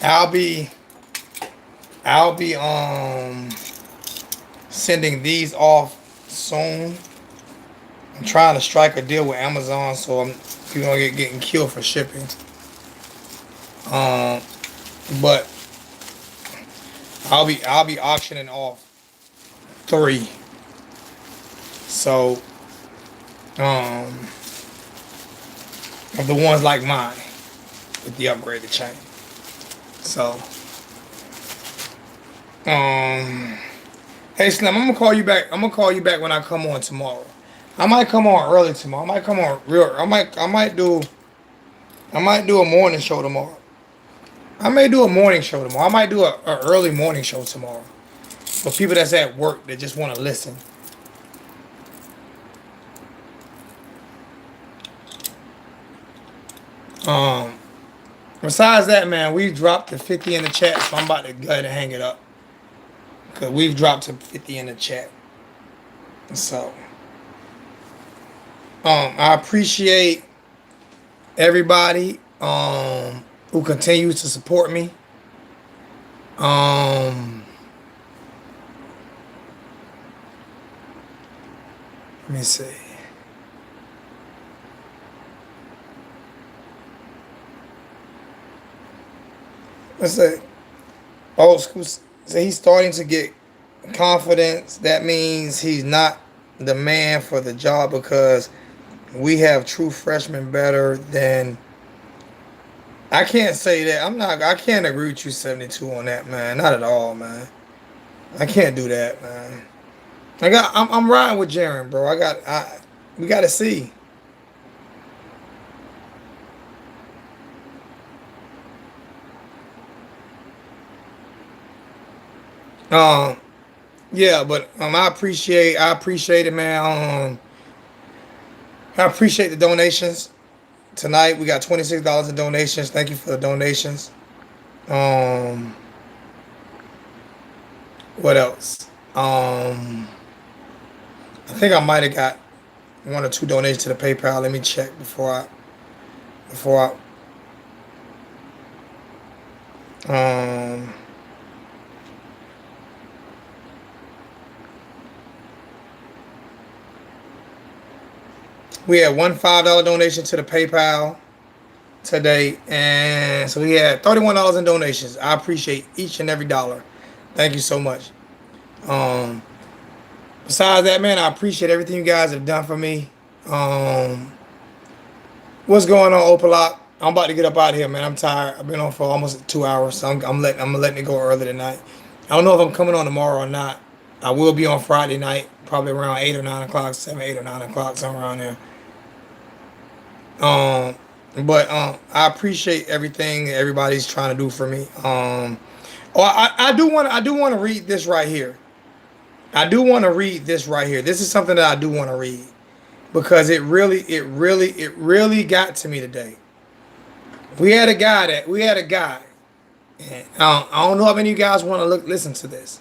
I'll be sending these off soon. I'm trying to strike a deal with Amazon, so you're gonna getting killed for shipping. But I'll be auctioning off 3. So of the ones like mine with the upgraded chain. So hey Slim, I'm gonna call you back when I come on tomorrow. I might come on early tomorrow. I might come on real. I might do a morning show tomorrow. I may do a morning show tomorrow. I might do a early morning show tomorrow for people that's at work that just want to listen. Besides that, man, we dropped to 50 in the chat, so I'm about to go ahead and hang it up. Because we've dropped to 50 in the chat. So, I appreciate everybody who continues to support me. Let me see. Let's say, old school. So he's starting to get confidence. That means he's not the man for the job because we have true freshmen better than. I can't say that. I can't agree with you 72 on that, man. Not at all, man. I can't do that, man. I'm riding with Jaren, bro. We got to see. Yeah, but I appreciate it, man. I appreciate the donations tonight. We got $26 in donations. Thank you for the donations. What else? I think I might have got 1 or 2 donations to the PayPal. Let me check before I we had one $5 donation to the PayPal today, and so we had $31 in donations. I appreciate each and every dollar. Thank you so much. Besides that, man, I appreciate everything you guys have done for me. What's going on, Opalop? I'm about to get up out of here, man. I'm tired. I've been on for almost 2 hours, so I'm letting it go early tonight. I don't know if I'm coming on tomorrow or not. I will be on Friday night, probably around 8 or 9 o'clock, 7, 8 or 9 o'clock, somewhere around there. But I appreciate everything everybody's trying to do for me. I do want to read this right here. This is something that I do want to read because it really got to me today. We had a guy. And I don't know how many of you guys want to listen to this,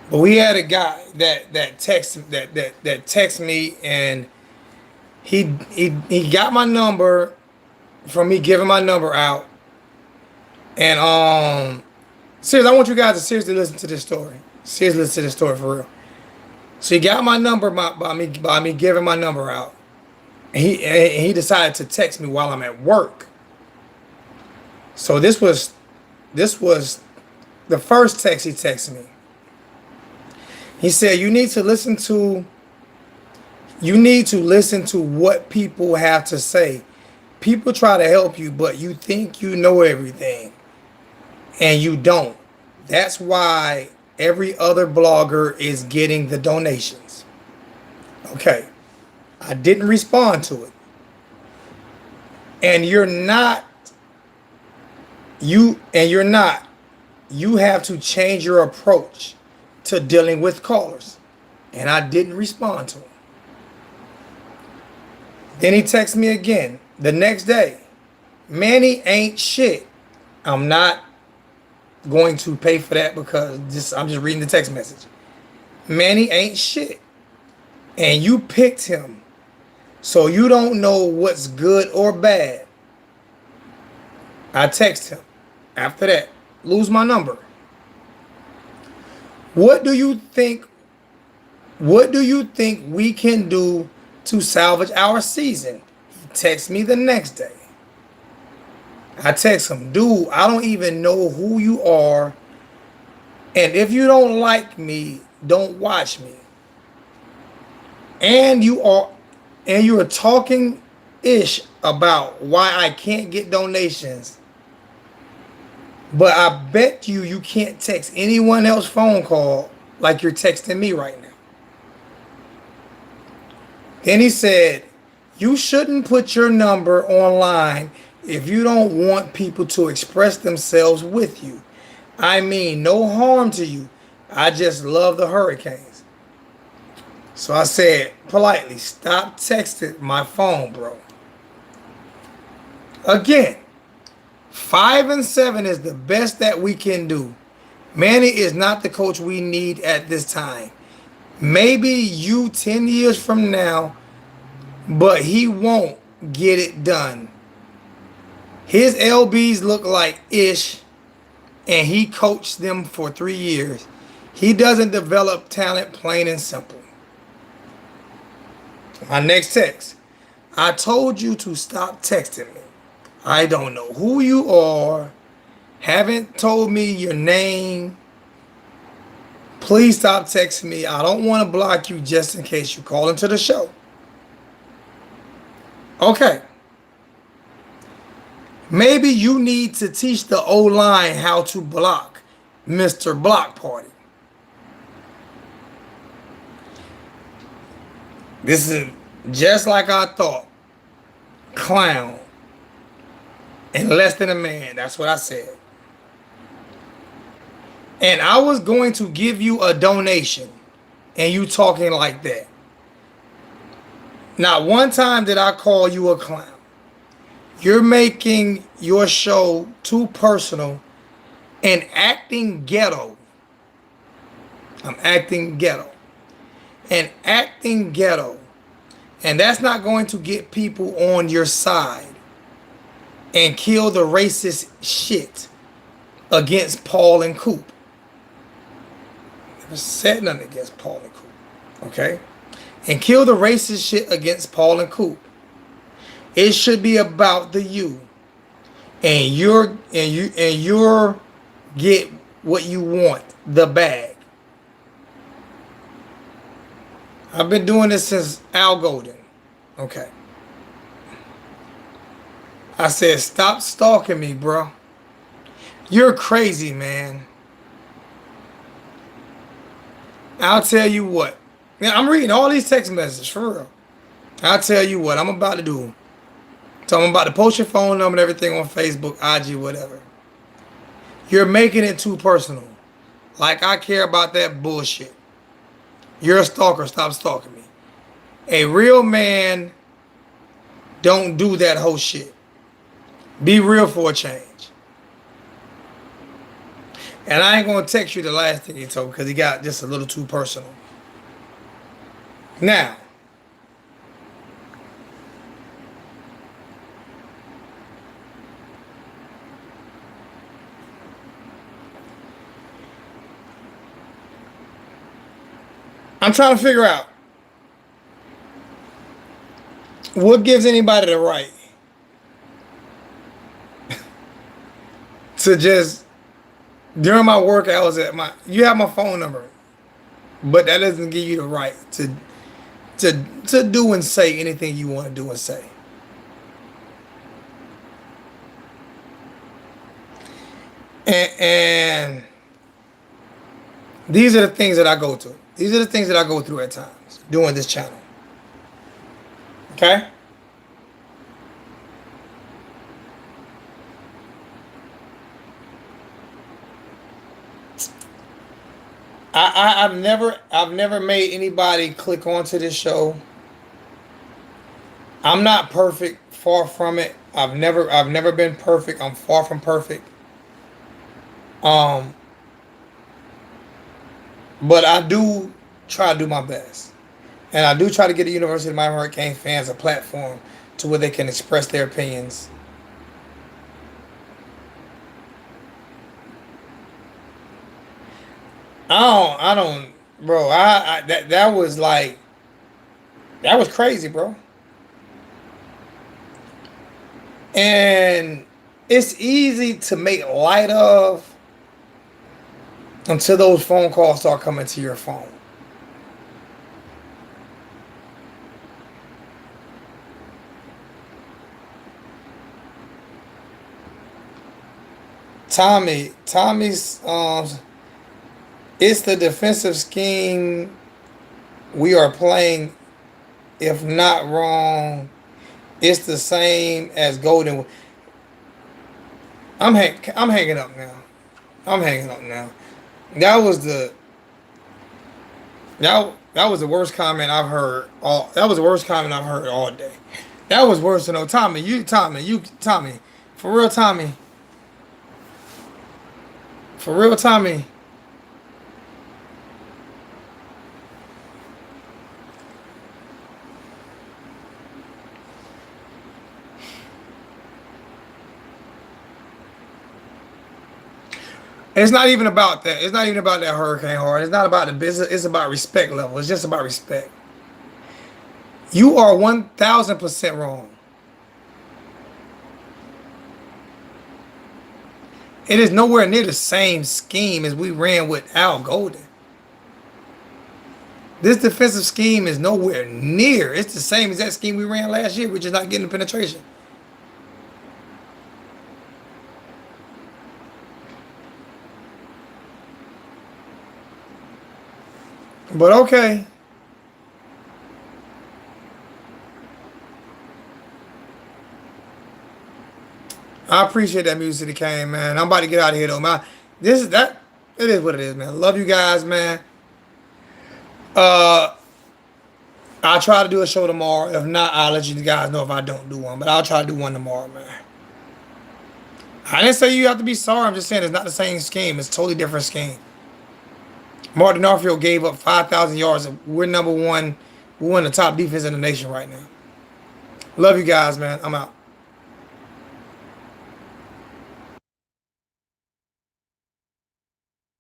but we had a guy that texted me, and he got my number from me giving my number out. And seriously, I want you guys to seriously listen to this story. Seriously, listen to this story for real. So he got my number by me giving my number out. And he decided to text me while I'm at work. So this was the first text he texted me. He said, you need to listen to what people have to say. People try to help you, but you think you know everything. And you don't. That's why every other blogger is getting the donations. Okay. I didn't respond to it. And you're not. You have to change your approach to dealing with callers. And I didn't respond to him. Then he texted me again the next day. Manny ain't shit. I'm not going to pay for that because I'm just reading the text message. Manny ain't shit. And you picked him. So you don't know what's good or bad. I text him. After that, lose my number. What do you think we can do to salvage our season? He texts me the next day. I text him, dude, I don't even know who you are. And if you don't like me, don't watch me. And you are talking ish about why I can't get donations. But I bet you can't text anyone else phone call like you're texting me right now. Then he said, you shouldn't put your number online if you don't want people to express themselves with you. I mean, no harm to you. I just love the Hurricanes. So I said politely, stop texting my phone, bro. Again, 5-7 is the best that we can do. Manny is not the coach we need at this time. Maybe you 10 years from now, but he won't get it done. His LBs look like ish, and he coached them for 3 years. He doesn't develop talent, plain and simple. My next text. I told you to stop texting me. I don't know who you are. Haven't told me your name. Please stop texting me. I don't want to block you just in case you call into the show. Okay. Maybe you need to teach the O-line how to block, Mr. Block Party. This is just like I thought. Clown. And less than a man. That's what I said. And I was going to give you a donation. And you talking like that. Not one time did I call you a clown. You're making your show too personal and acting ghetto. I'm acting ghetto. And acting ghetto. And that's not going to get people on your side and kill the racist shit against Paul and Coop. Never said nothing against Paul and Coop. Okay? And kill the racist shit against Paul and Coop. It should be about the you. And you're get what you want, the bag. I've been doing this since Al Golden. Okay. I said, stop stalking me, bro. You're crazy, man. I'll tell you what. Now, I'm reading all these text messages, for real. I'll tell you what I'm about to do. So I'm about to post your phone number and everything on Facebook, IG, whatever. You're making it too personal. Like I care about that bullshit. You're a stalker. Stop stalking me. A real man don't do that whole shit. Be real for a change. And I ain't going to text you the last thing he told because he got just a little too personal. Now, I'm trying to figure out what gives anybody the right to just during my work hours you have my phone number, but that doesn't give you the right to do and say anything you want to do and say. And these are the things that I go through. These are the things that I go through at times doing this channel. Okay? I've never made anybody click onto this show. I'm not perfect, far from it. I've never been perfect. I'm far from perfect. But I do try to do my best. And I do try to get the University of Miami Hurricane fans a platform to where they can express their opinions. I don't, bro. That was like, that was crazy, bro. And it's easy to make light of until those phone calls start coming to your phone. Tommy's it's the defensive scheme we are playing if not wrong, it's the same as Golden. I'm hanging up now. I'm hanging up now. That was the that was the worst comment I've heard all. That was the worst comment I've heard all day. That was worse than Tommy. Tommy, for real, Tommy. For real, Tommy. It's not even about that. It's not even about that hurricane hard. It's not about the business. It's about respect level. It's just about respect. You are 1,000% wrong. It is nowhere near the same scheme as we ran with Al Golden. This defensive scheme is nowhere near. It's the same exact scheme we ran last year. We're just not getting the penetration. But okay. I appreciate that Music City came, man. I'm about to get out of here though, man. It is what it is, man. Love you guys, man. I'll try to do a show tomorrow. If not, I'll let you guys know if I don't do one. But I'll try to do one tomorrow, man. I didn't say you have to be sorry. I'm just saying it's not the same scheme. It's a totally different scheme. Martin Norfield gave up 5,000 yards. We're number one. We're one of the top defense in the nation right now. Love you guys, man. I'm out.